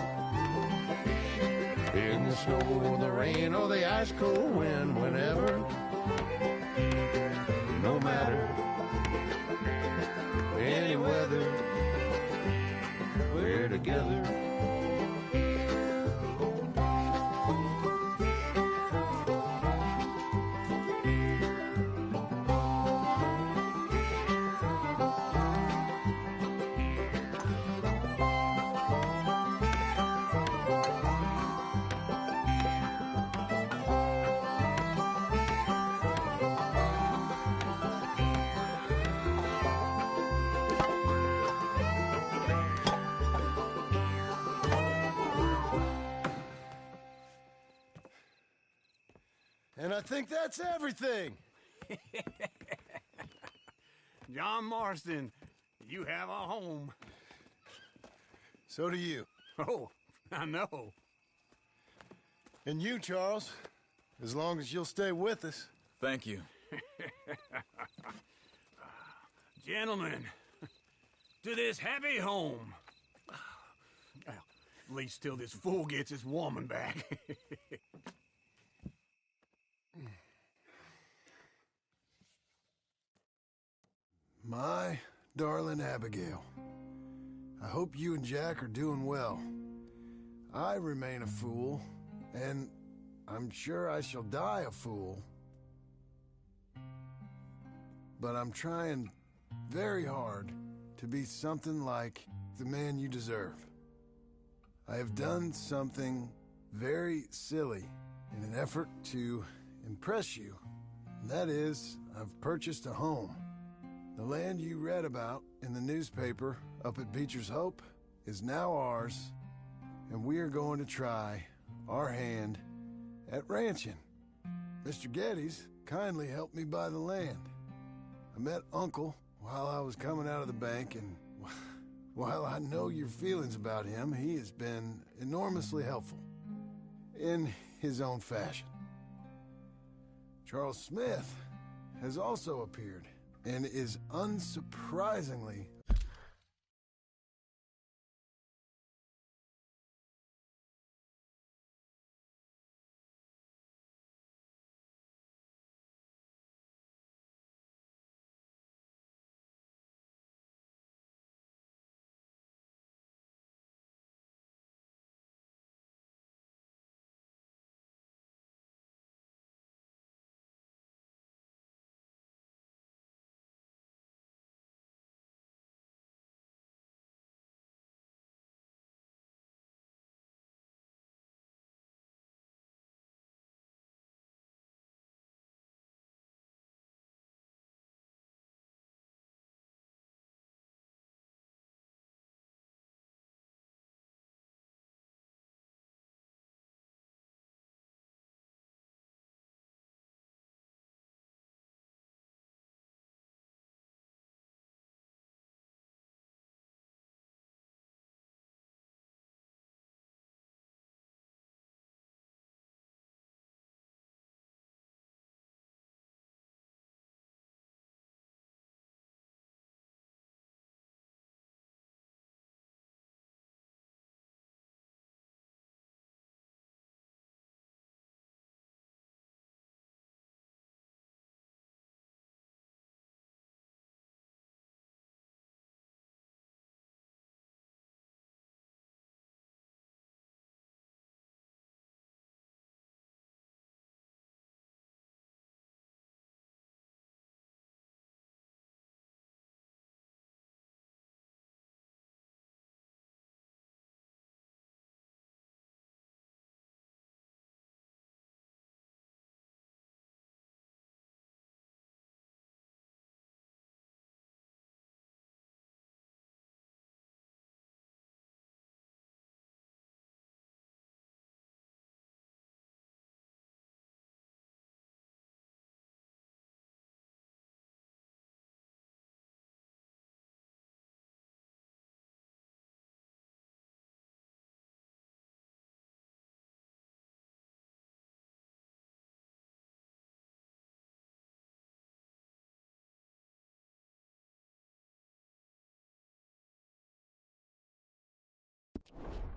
In the snow or the rain or the ice cold wind, whenever. No matter any weather, we're together. And I think that's everything. John Marston, you have a home. So do you. Oh, I know. And you, Charles, as long as you'll stay with us. Thank you. Gentlemen, to this happy home. Well, at least till this fool gets his woman back. My darling Abigail, I hope you and Jack are doing well. I remain a fool, and I'm sure I shall die a fool. But I'm trying very hard to be something like the man you deserve. I have done something very silly in an effort to impress you. And that is, I've purchased a home. The land you read about in the newspaper up at Beecher's Hope is now ours, and we are going to try our hand at ranching. Mr. Geddes kindly helped me buy the land. I met Uncle while I was coming out of the bank, and while I know your feelings about him, he has been enormously helpful in his own fashion. Charles Smith has also appeared and is unsurprisingly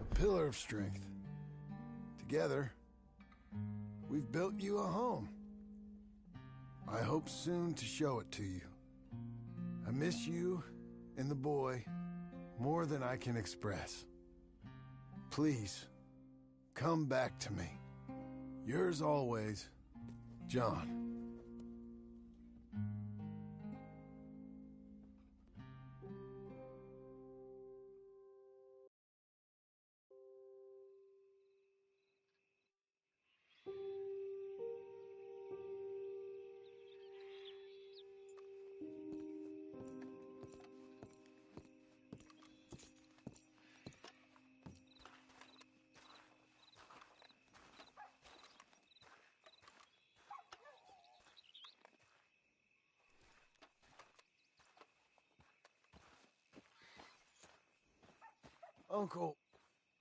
a pillar of strength. Together, we've built you a home. I hope soon to show it to you. I miss you and the boy more than I can express. Please, come back to me. Yours always, John. Uncle,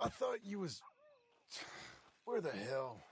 I thought you was... Where the hell?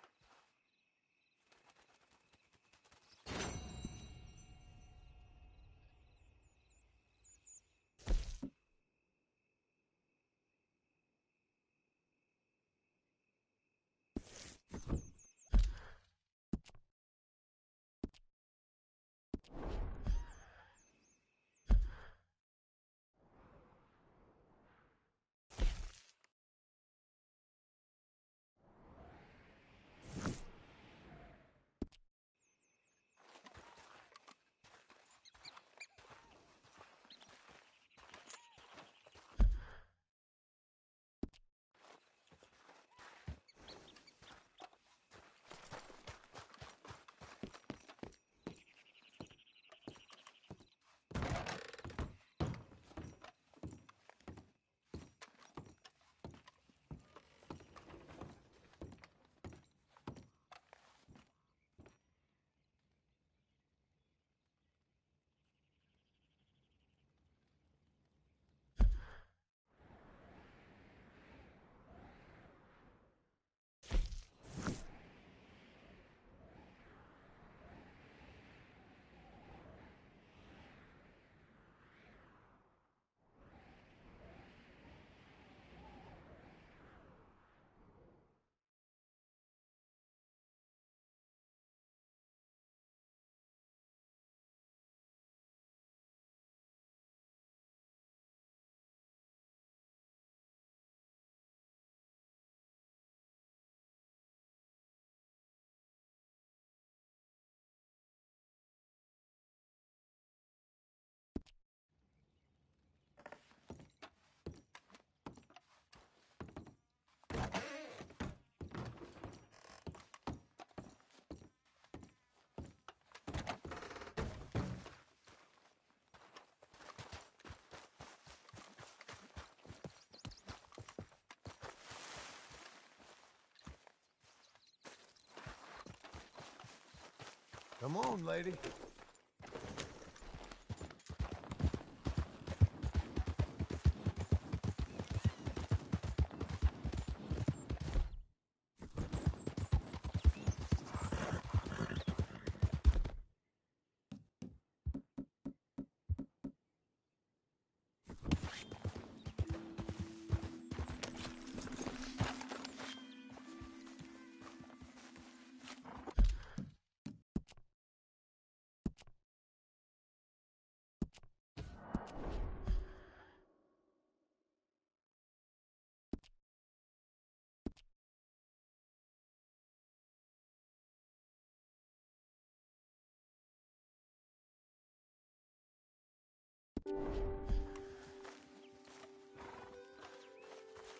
Come on, lady.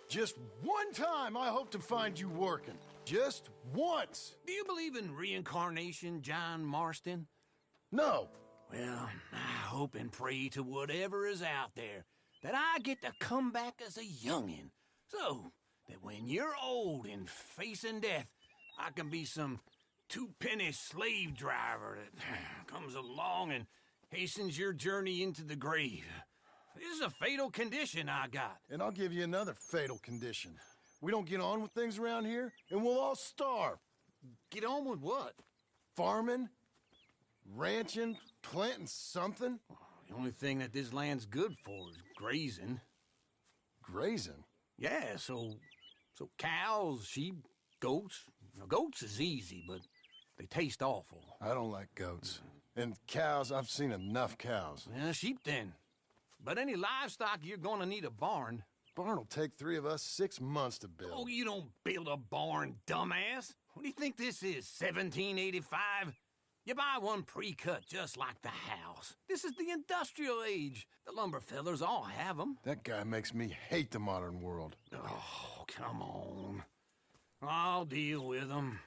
Just one time I hope to find you working. Just once. Do you believe in reincarnation, John Marston? No. Well, I hope and pray to whatever is out there that I get to come back as a youngin', so that when you're old and facing death, I can be some two-penny slave driver that comes along and hastens your journey into the grave. This is a fatal condition I got. And I'll give you another fatal condition. We don't get on with things around here, and we'll all starve. Get on with what? Farming, ranching, planting something. The only thing that this land's good for is grazing. Grazing? Yeah, so cows, sheep, goats. Now, goats is easy, but they taste awful. I don't like goats. And cows, I've seen enough cows. Yeah, sheep then. But any livestock, you're gonna need a barn. Barn will take 3 of us 6 months to build. Oh, you don't build a barn, dumbass. What do you think this is, 1785? You buy one pre-cut just like the house. This is the industrial age. The lumber fellers all have them. That guy makes me hate the modern world. Oh, come on. I'll deal with them.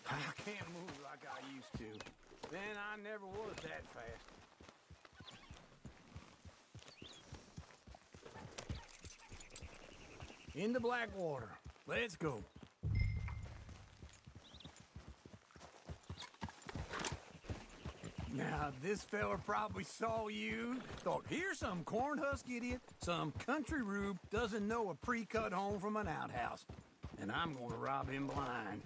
I can't move like I used to. Then I never was that fast. Into Blackwater. Let's go. Now, this fella probably saw you, thought, here's some corn husk idiot, some country rube doesn't know a pre-cut home from an outhouse. And I'm gonna rob him blind.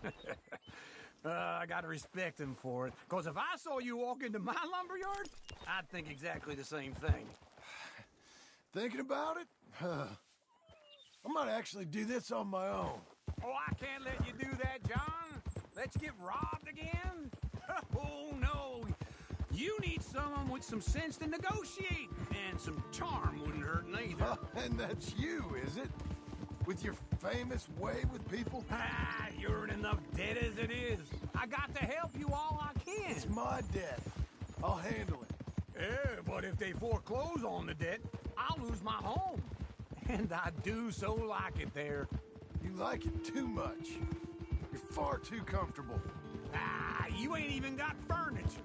I gotta respect him for it, because if I saw you walk into my lumberyard, I'd think exactly the same thing. Thinking about it? I might actually do this on my own. Oh, I can't let you do that, John. Let you get robbed again? Oh, no. You need someone with some sense to negotiate, and some charm wouldn't hurt neither. And that's you, is it? With your famous way with people? Ah, you're in enough debt as it is. I got to help you all I can. It's my debt. I'll handle it. Yeah, but if they foreclose on the debt, I'll lose my home. And I do so like it there. You like it too much. You're far too comfortable. Ah, you ain't even got furniture.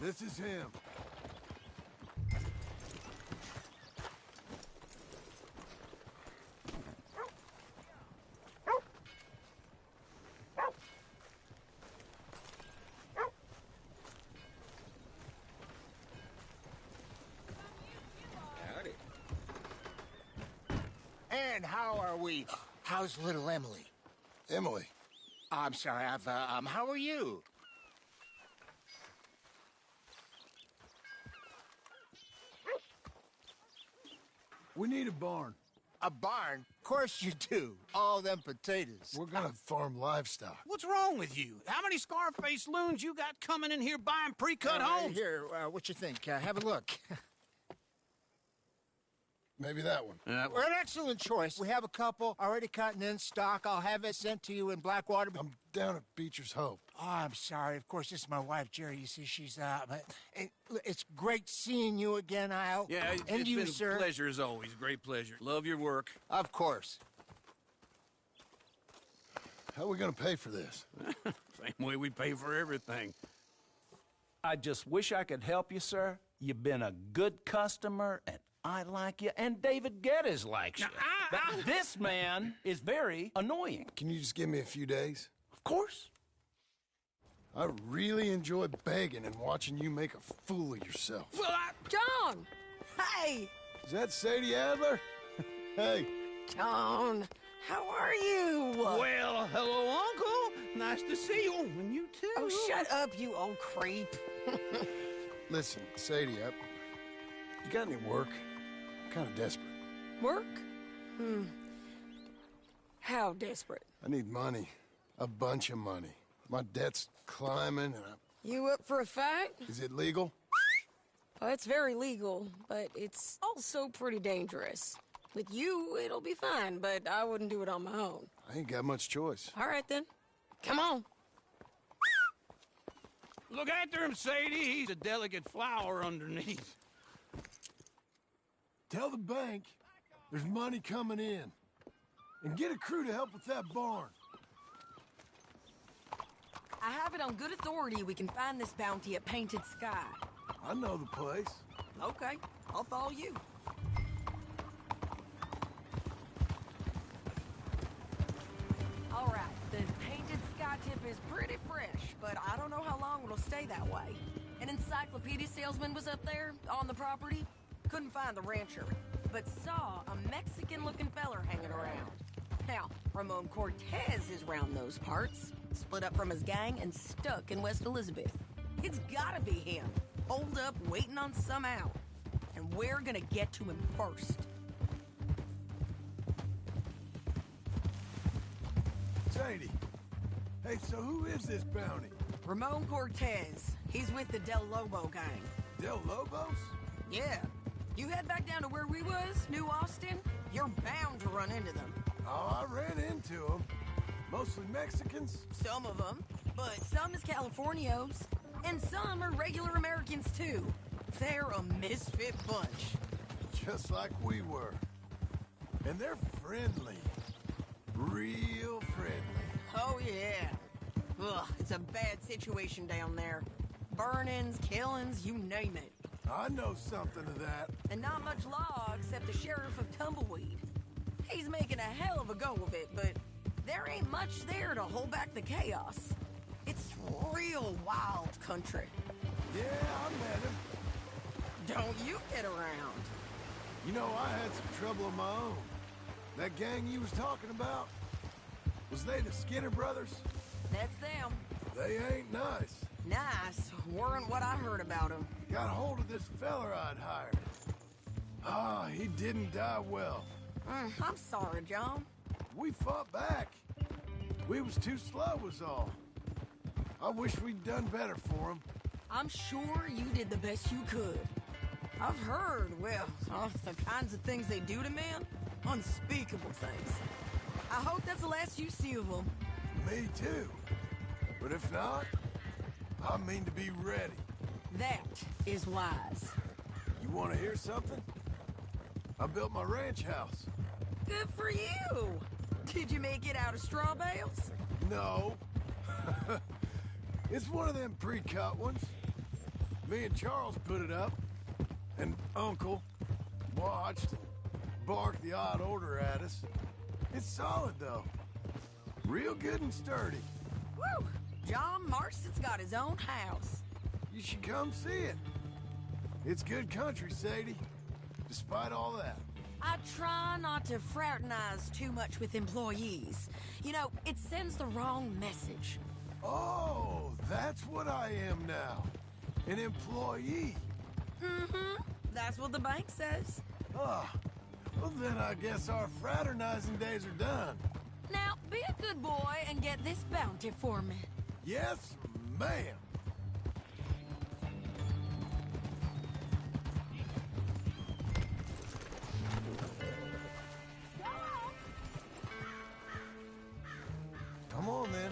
This is him. Howdy. And how are we? How's little Emily? Emily? I'm sorry, how are you? We need a barn. A barn? Of course you do. All them potatoes. We're gonna farm livestock. What's wrong with you? How many Scarface loons you got coming in here buying pre-cut homes? Here, what you think? Have a look. Maybe that one. Well, an excellent choice. We have a couple already cut and in stock. I'll have it sent to you in Blackwater. I'm down at Beecher's Hope. Oh, I'm sorry. Of course, this is my wife, Jerry. You see, she's but it's great seeing you again, Al. Yeah, and it's you, been sir. a pleasure as always. Great pleasure. Love your work. Of course. How are we gonna pay for this? Same way we pay for everything. I just wish I could help you, sir. You've been a good customer, and I like you, and David Geddes likes you. But this man is very annoying. Can you just give me a few days? Of course. I really enjoy begging and watching you make a fool of yourself. Well, John! Hey! Is that Sadie Adler? Hey. John, how are you? Well, hello, Uncle. Nice to see you. And you too. Oh, shut up, you old creep. Listen, Sadie, you got any work? I'm kind of desperate. Work? How desperate? I need money. A bunch of money. My debt's climbing, and You up for a fight? Is it legal? Well, it's very legal, but it's also pretty dangerous. With you, it'll be fine, but I wouldn't do it on my own. I ain't got much choice. All right, then. Come on. Look after him, Sadie. He's a delicate flower underneath. Tell the bank there's money coming in. And get a crew to help with that barn. I have it on good authority we can find this bounty at Painted Sky. I know the place. Okay, I'll follow you. All right, the Painted Sky tip is pretty fresh, but I don't know how long it'll stay that way. An encyclopedia salesman was up there on the property. Couldn't find the rancher, but saw a Mexican-looking feller hanging around. Now, Ramon Cortez is round those parts, split up from his gang and stuck in West Elizabeth. It's gotta be him, holed up waiting on some out. And we're gonna get to him first. Sadie. Hey, so who is this bounty? Ramon Cortez. He's with the Del Lobo gang. Del Lobos? Yeah. You head back down to where we was, New Austin, you're bound to run into them. Oh, I ran into them. Mostly Mexicans. Some of them, but some is Californios. And some are regular Americans, too. They're a misfit bunch. Just like we were. And they're friendly. Real friendly. Oh, yeah. Ugh, it's a bad situation down there. Burnings, killings, you name it. I know something of that. And not much law except the sheriff of Tumbleweed. He's making a hell of a go of it, but there ain't much there to hold back the chaos. It's real wild country. Yeah, I met him. Don't you get around. You know, I had some trouble of my own. That gang you was talking about, was they the Skinner brothers? That's them. They ain't nice. Nice weren't what I heard about them. Got hold of this feller I'd hired. Ah, he didn't die well. I'm sorry, John. We fought back. We was too slow was all. I wish we'd done better for him. I'm sure you did the best you could. I've heard, well, the kinds of things they do to men. Unspeakable things. I hope that's the last you see of them. Me too. But if not, I mean to be ready. That is wise. You want to hear something? I built my ranch house. Good for you. Did you make it out of straw bales? No. It's one of them pre-cut ones. Me and Charles put it up, and Uncle watched and barked the odd order at us. It's solid, though. Real good and sturdy. Woo! John Marston's got his own house. You should come see it. It's good country, Sadie, despite all that. I try not to fraternize too much with employees. You know, it sends the wrong message. Oh, that's what I am now. An employee. Mm-hmm. That's what the bank says. Ah, Well, then I guess our fraternizing days are done. Now, be a good boy and get this bounty for me. Yes, ma'am. Come on, then.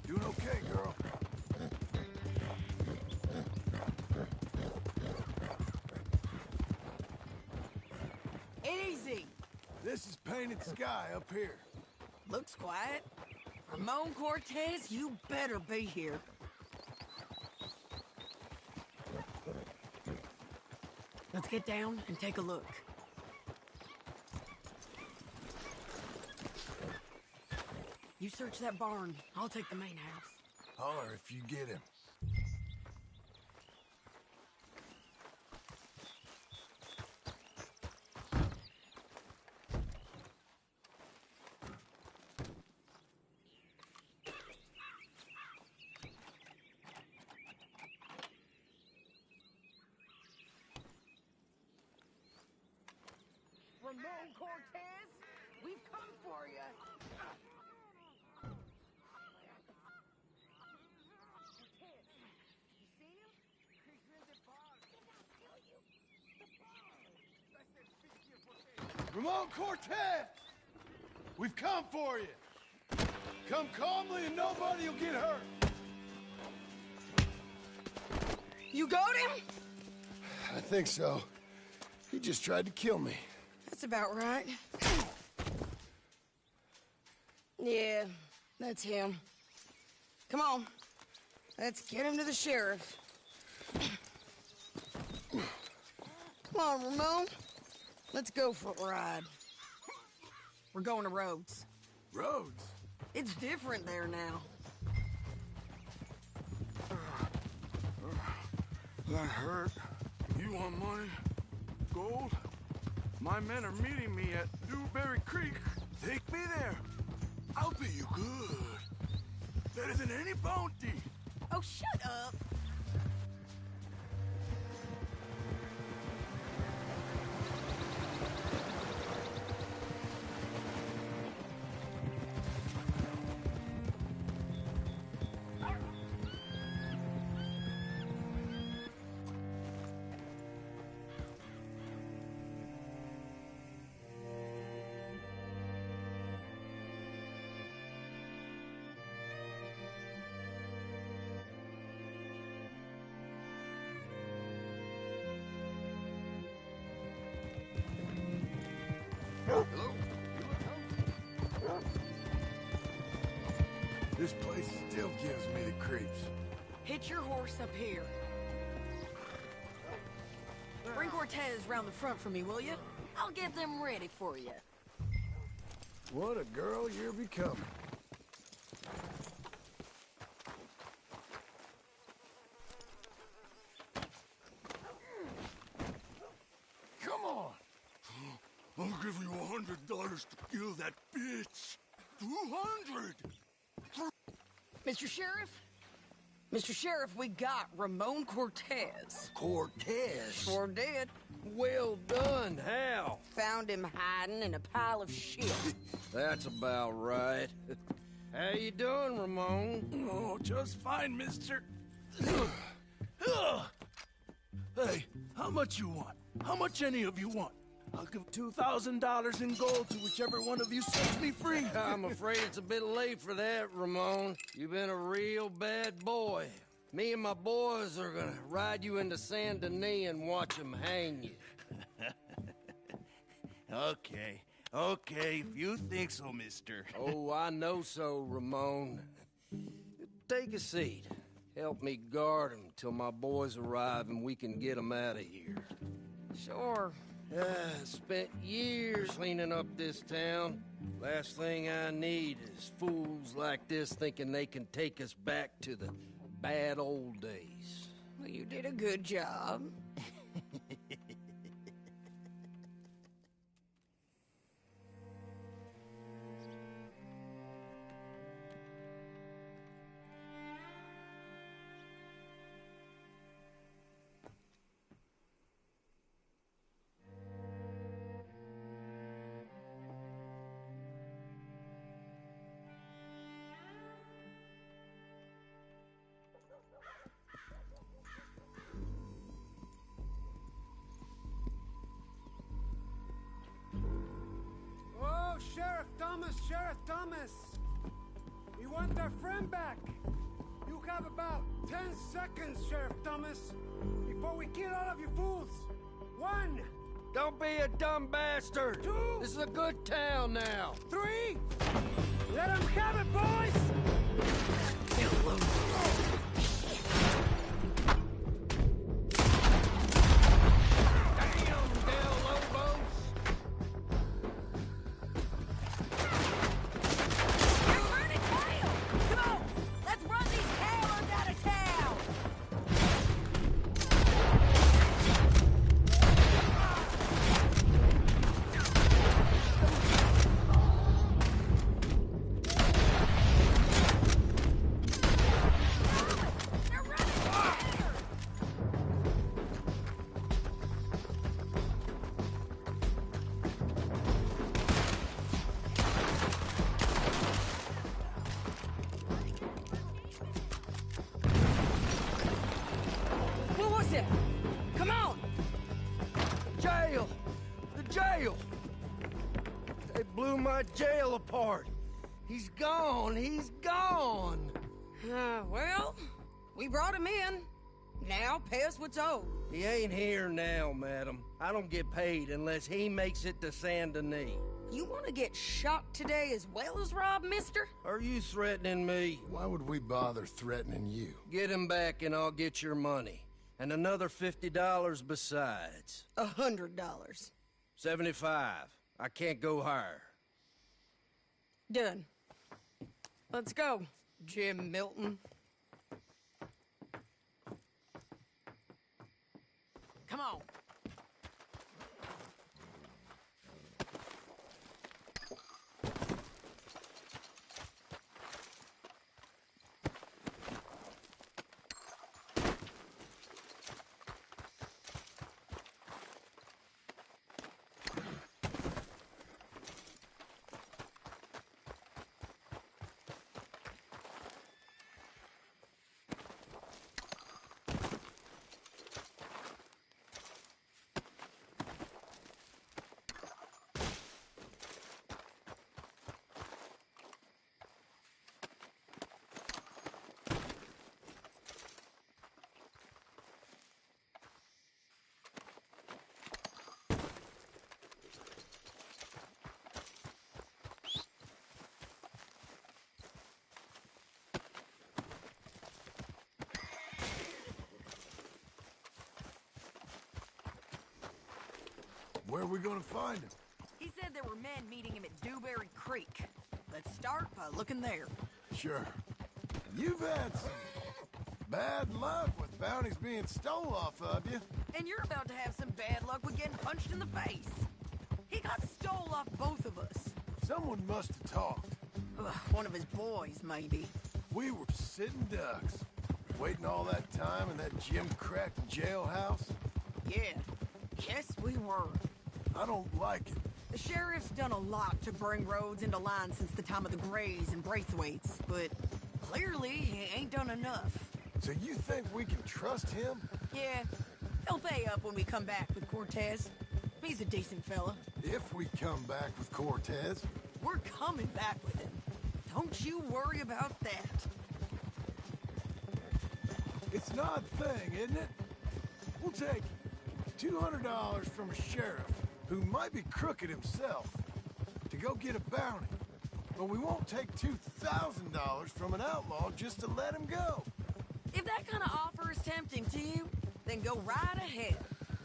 Doing okay, girl. Easy. This is Painted Sky up here. Looks quiet. Ramon Cortez, you better be here. Let's get down and take a look. You search that barn. I'll take the main house. Holler if you get him. Ramon Cortez, we've come for you. Ramon Cortez! We've come for you! Come calmly and nobody will get hurt! You got him? I think so. He just tried to kill me. That's about right. Yeah, that's him. Come on. Let's get him to the sheriff. Come on, Ramon. Let's go for a ride. We're going to Rhodes. Rhodes? It's different there now. That hurt. You want money? Gold? My men are meeting me at Dewberry Creek. Take me there. I'll pay you good. Better than any bounty. Oh, shut up. Hello? This place still gives me the creeps. Hitch your horse up here. Bring Cortez round the front for me, will you? I'll get them ready for you. What a girl you're becoming. Come on. I'll give you $100 to kill that bitch. 200. Mr. Sheriff? Mr. Sheriff, we got Ramon Cortez. Cortez? Sure did. Well done. How? Found him hiding in a pile of shit. That's about right. How you doing, Ramon? Oh, just fine, mister. Hey, how much you want? How much any of you want? I'll give $2,000 in gold to whichever one of you sets me free. I'm afraid it's a bit late for that, Ramon. You've been a real bad boy. Me and my boys are gonna ride you into Saint Denis and watch them hang you. Okay, if you think so, mister. Oh, I know so, Ramon. Take a seat. Help me guard them till my boys arrive and we can get them out of here. Sure. Spent years cleaning up this town. Last thing I need is fools like this thinking they can take us back to the bad old days. Well, you did a good job. Sheriff Thomas! We want our friend back! You have about 10 seconds, Sheriff Thomas, before we kill all of you fools! 1! Don't be a dumb bastard! 2! This is a good town now! 3! Let them have it, boys! Come on! Jail! The jail! They blew my jail apart. He's gone. He's gone. Well, we brought him in. Now pay us what's owed. He ain't here now, madam. I don't get paid unless he makes it to Saint Denis. You want to get shot today as well as Rob, mister? Are you threatening me? Why would we bother threatening you? Get him back and I'll get your money. And another $50 besides. $100. 75. I can't go higher. Done. Let's go, Jim Milton. Come on. Where are we gonna find him? He said there were men meeting him at Dewberry Creek. Let's start by looking there. Sure. You've had some bad luck with bounties being stole off of you. And you're about to have some bad luck with getting punched in the face. He got stole off both of us. Someone must have talked. One of his boys, maybe. We were sitting ducks, waiting all that time in that gim-cracked jailhouse. Yeah. Yes, we were. I don't like it. The sheriff's done a lot to bring roads into line since the time of the Grays and Braithwaites, but clearly he ain't done enough. So you think we can trust him? Yeah, He'll pay up when we come back with Cortez. He's a decent fella. If we come back with Cortez. We're coming back with him. Don't you worry about that. It's an odd thing, isn't it? We'll take $200 from a sheriff who might be crooked himself to go get a bounty. But we won't take $2,000 from an outlaw just to let him go. If that kind of offer is tempting to you, then go right ahead.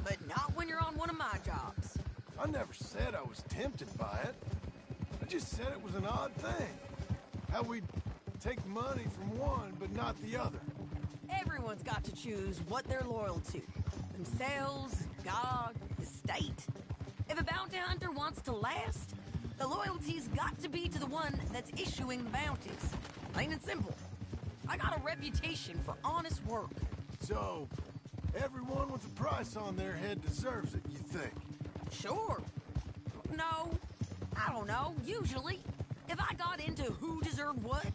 But not when you're on one of my jobs. I never said I was tempted by it. I just said it was an odd thing. How we'd take money from one but not the other. Everyone's got to choose what they're loyal to. Themselves, God, the state. If a bounty hunter wants to last, the loyalty's got to be to the one that's issuing the bounties. Plain and simple. I got a reputation for honest work. So, everyone with a price on their head deserves it, you think? Sure. No, I don't know. Usually, if I got into who deserved what,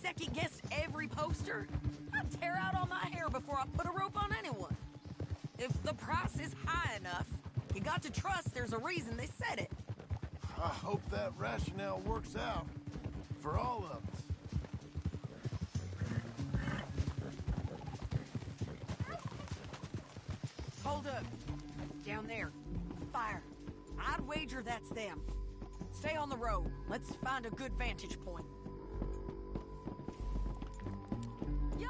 second-guessed every poster, I'd tear out all my hair before I put a rope on anyone. If the price is high enough, you got to trust there's a reason they said it. I hope that rationale works out for all of us. Hold up. Down there. Fire. I'd wager that's them. Stay on the road. Let's find a good vantage point. Yeah!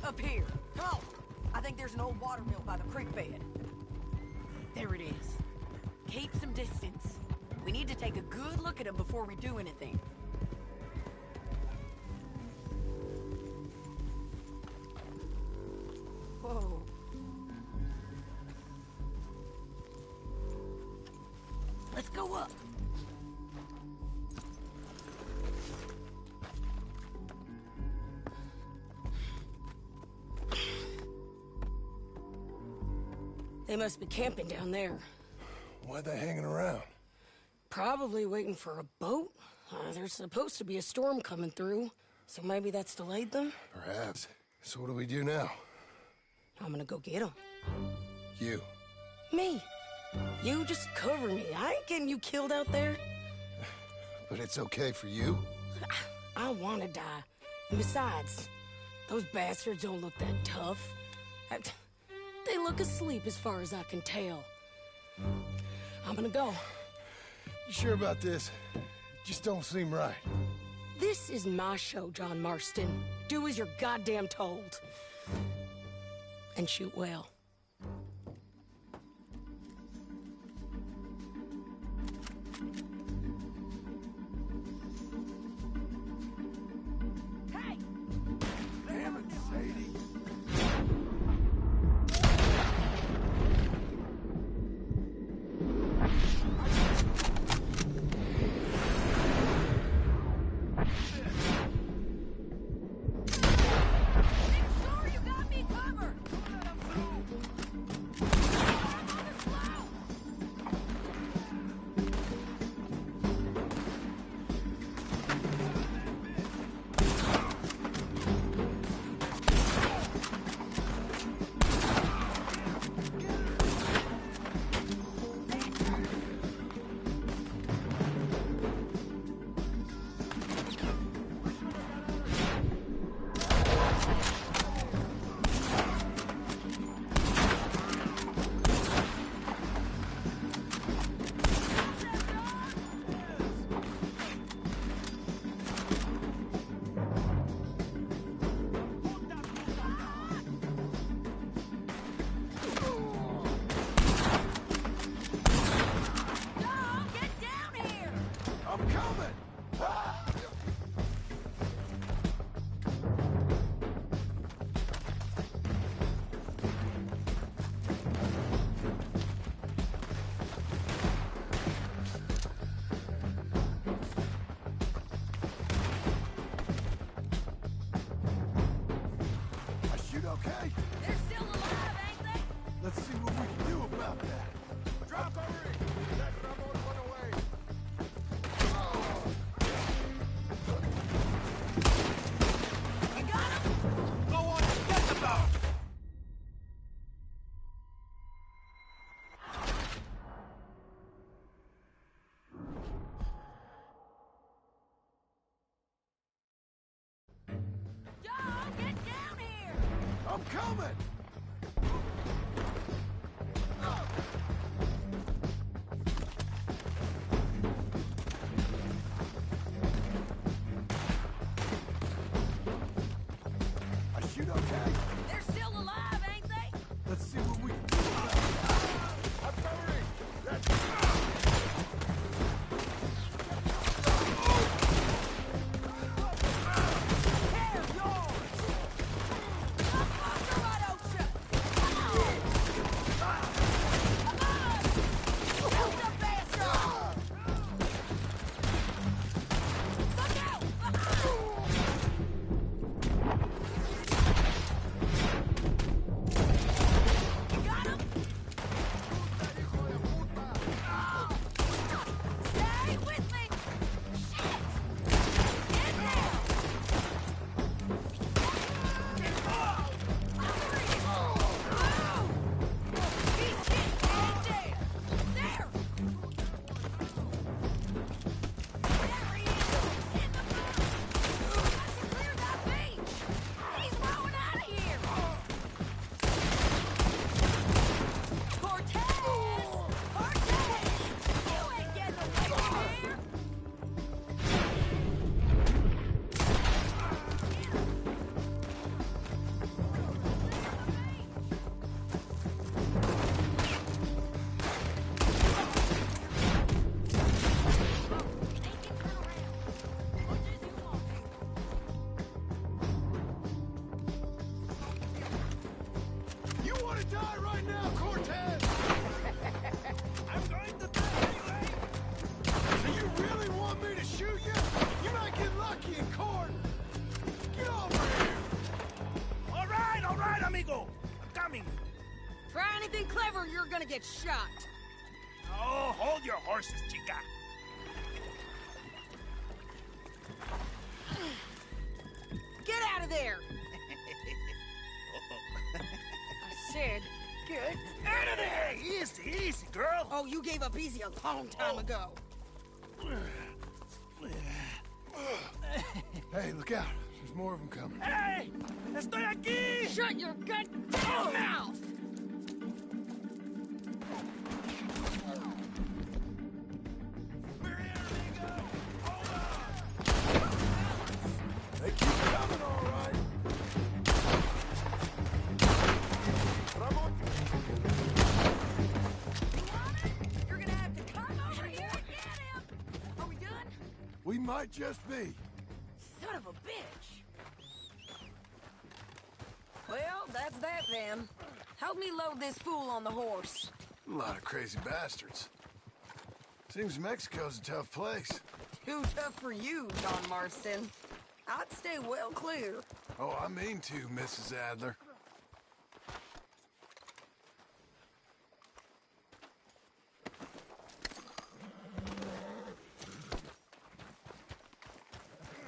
Up here. Come on. I think there's an old water mill by the creek bed. There it is. Keep some distance. We need to take a good look at him before we do anything. Whoa. Let's go up. They must be camping down there. Why are they hanging around? Probably waiting for a boat. There's supposed to be a storm coming through, so maybe that's delayed them? Perhaps. So what do we do now? I'm gonna go get them. You. Me. You just cover me. I ain't getting you killed out there. But it's okay for you? I wanna die. And besides, those bastards don't look that tough. They look asleep as far as I can tell. I'm gonna go. You sure about this? Just don't seem right. This is my show, John Marston. Do as you're goddamn told. And shoot well. Hey! Damn it, Sadie. Let's see what we can do about that. Drop the ring! Let Ramon run away! You got him? Go on, get the dog! John, get down here! I'm coming! I shoot okay? They're still alive, ain't they? Let's see what we can do about that. I'm covering! Let's Stay with me! Shit! Get down! He's getting dead! There! There he is! In the boat! Got to clear that beach! He's rowing out of here! Cortez! Cortez! You ain't getting away from here! You want to die right now, Cortez? I'm going to die anyway! Do you really want me to shoot you? You might get lucky in court. Get over here. All right, amigo! I'm coming! Try anything clever, you're gonna get shot. Oh, hold your horses, chica! Get out of there! I said, get Out of there! Easy, easy, girl! Oh, you gave up easy a long time ago. Hey, look out. There's more of them coming. Hey! Estoy aquí! Shut your goddamn mouth! They keep coming, all right. You're gonna have to come over here and get him! Are we done? We might just be. Son of a bitch! Well, that's that then. Help me load this fool on the horse. A lot of crazy bastards. Seems Mexico's a tough place. Too tough for you, John Marston. I'd stay well clear. Oh, I mean to, Mrs. Adler.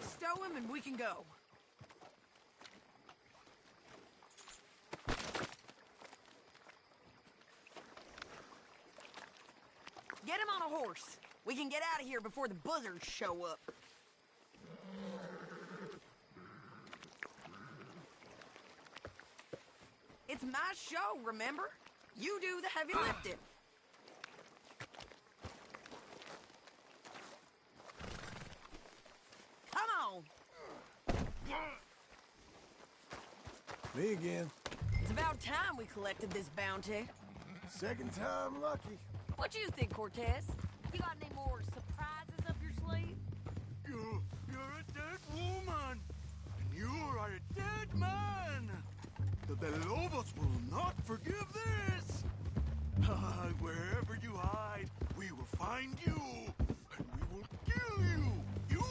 Stow him and we can go. Get him on a horse. We can get out of here before the buzzards show up. It's my show, remember? You do the heavy lifting. Come on. Me again. It's about time we collected this bounty. Second time lucky. What you think, Cortez? You got any more surprises up your sleeve? You're a dead woman, and you are a dead man. The Lobos will not forgive this. Wherever you hide, we will find you, and we will kill you. You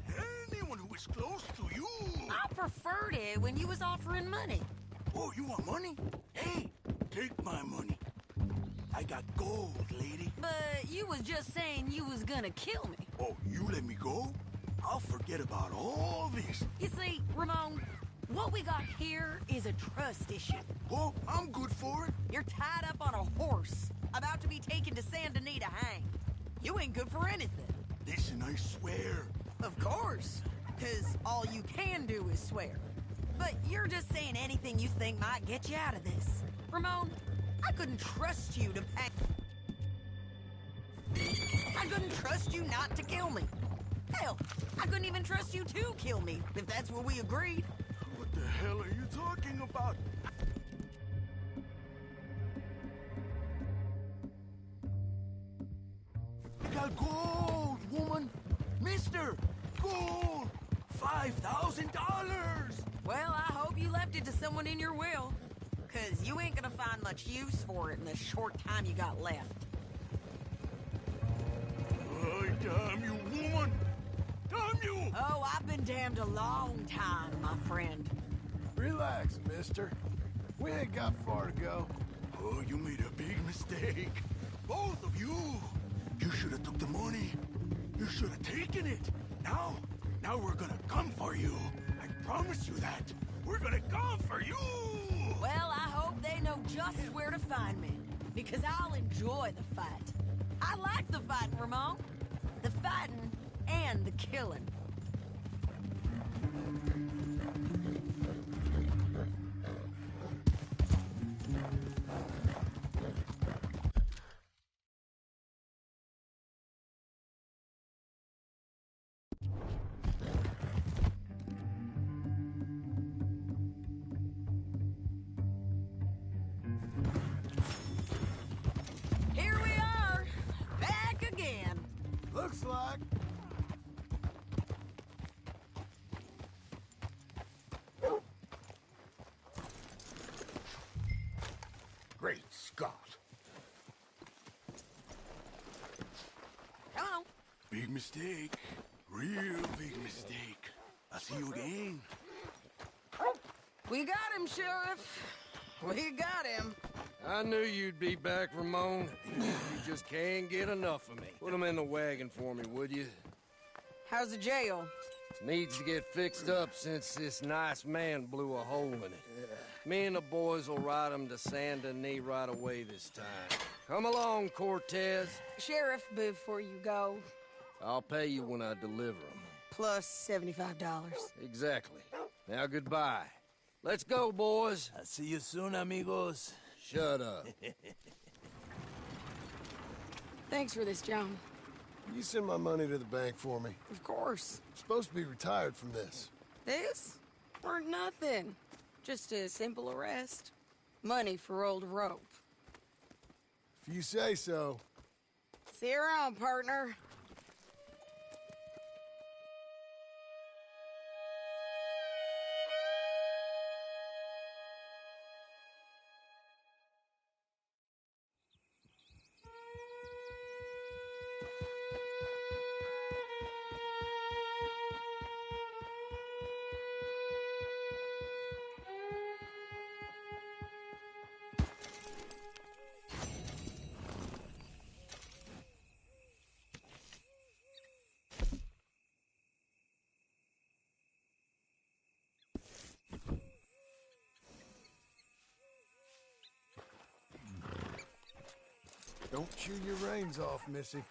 and anyone who is close to you. I preferred it when you was offering money. Oh, you want money? Hey, Take my money. I got gold, lady. But you was just saying you was gonna kill me. Oh, you let me go? I'll forget about all this. You see, Ramon, what we got here is a trust issue. Oh, I'm good for it. You're tied up on a horse, about to be taken to Saint Denis to hang. You ain't good for anything. Listen, I swear. Of course, because all you can do is swear. But you're just saying anything you think might get you out of this. Ramon, I couldn't trust you to pack. I couldn't trust you not to kill me. Hell, I couldn't even trust you to kill me, if that's what we agreed. What the hell are you talking about? I got gold, woman. Mister, gold. $5,000. Well, I hope you left it to someone in your will. Because you ain't gonna find much use for it in the short time you got left. Oh, damn you, woman! Damn you! Oh, I've been damned a long time, my friend. Relax, mister. We ain't got far to go. Oh, you made a big mistake. Both of you. You should have took the money. You should have taken it. Now we're gonna come for you. I promise you that. We're gonna come for you! Well, I hope they know just where to find me. Because I'll enjoy the fight. I like the fighting, Ramon. The fighting and the killing. Here we are, back again. Looks like. Great Scott. Come on. Big mistake. Real big mistake. I'll see you again. We got him, Sheriff. We got him. I knew you'd be back, Ramon. You just can't get enough of me. Put him in the wagon for me, would you? How's the jail? Needs to get fixed up since this nice man blew a hole in it. Me and the boys will ride him to Saint Denis right away this time. Come along, Cortez. Sheriff, before you go, I'll pay you when I deliver him. plus $75. Exactly. Now, goodbye. Let's go, boys. I'll see you soon, amigos. Shut up. Thanks for this, John. You send my money to the bank for me. Of course. I'm supposed to be retired from this. This? Or nothing. Just a simple arrest. Money for old rope. If you say so. See you around, partner. Don't chew your reins off, Missy.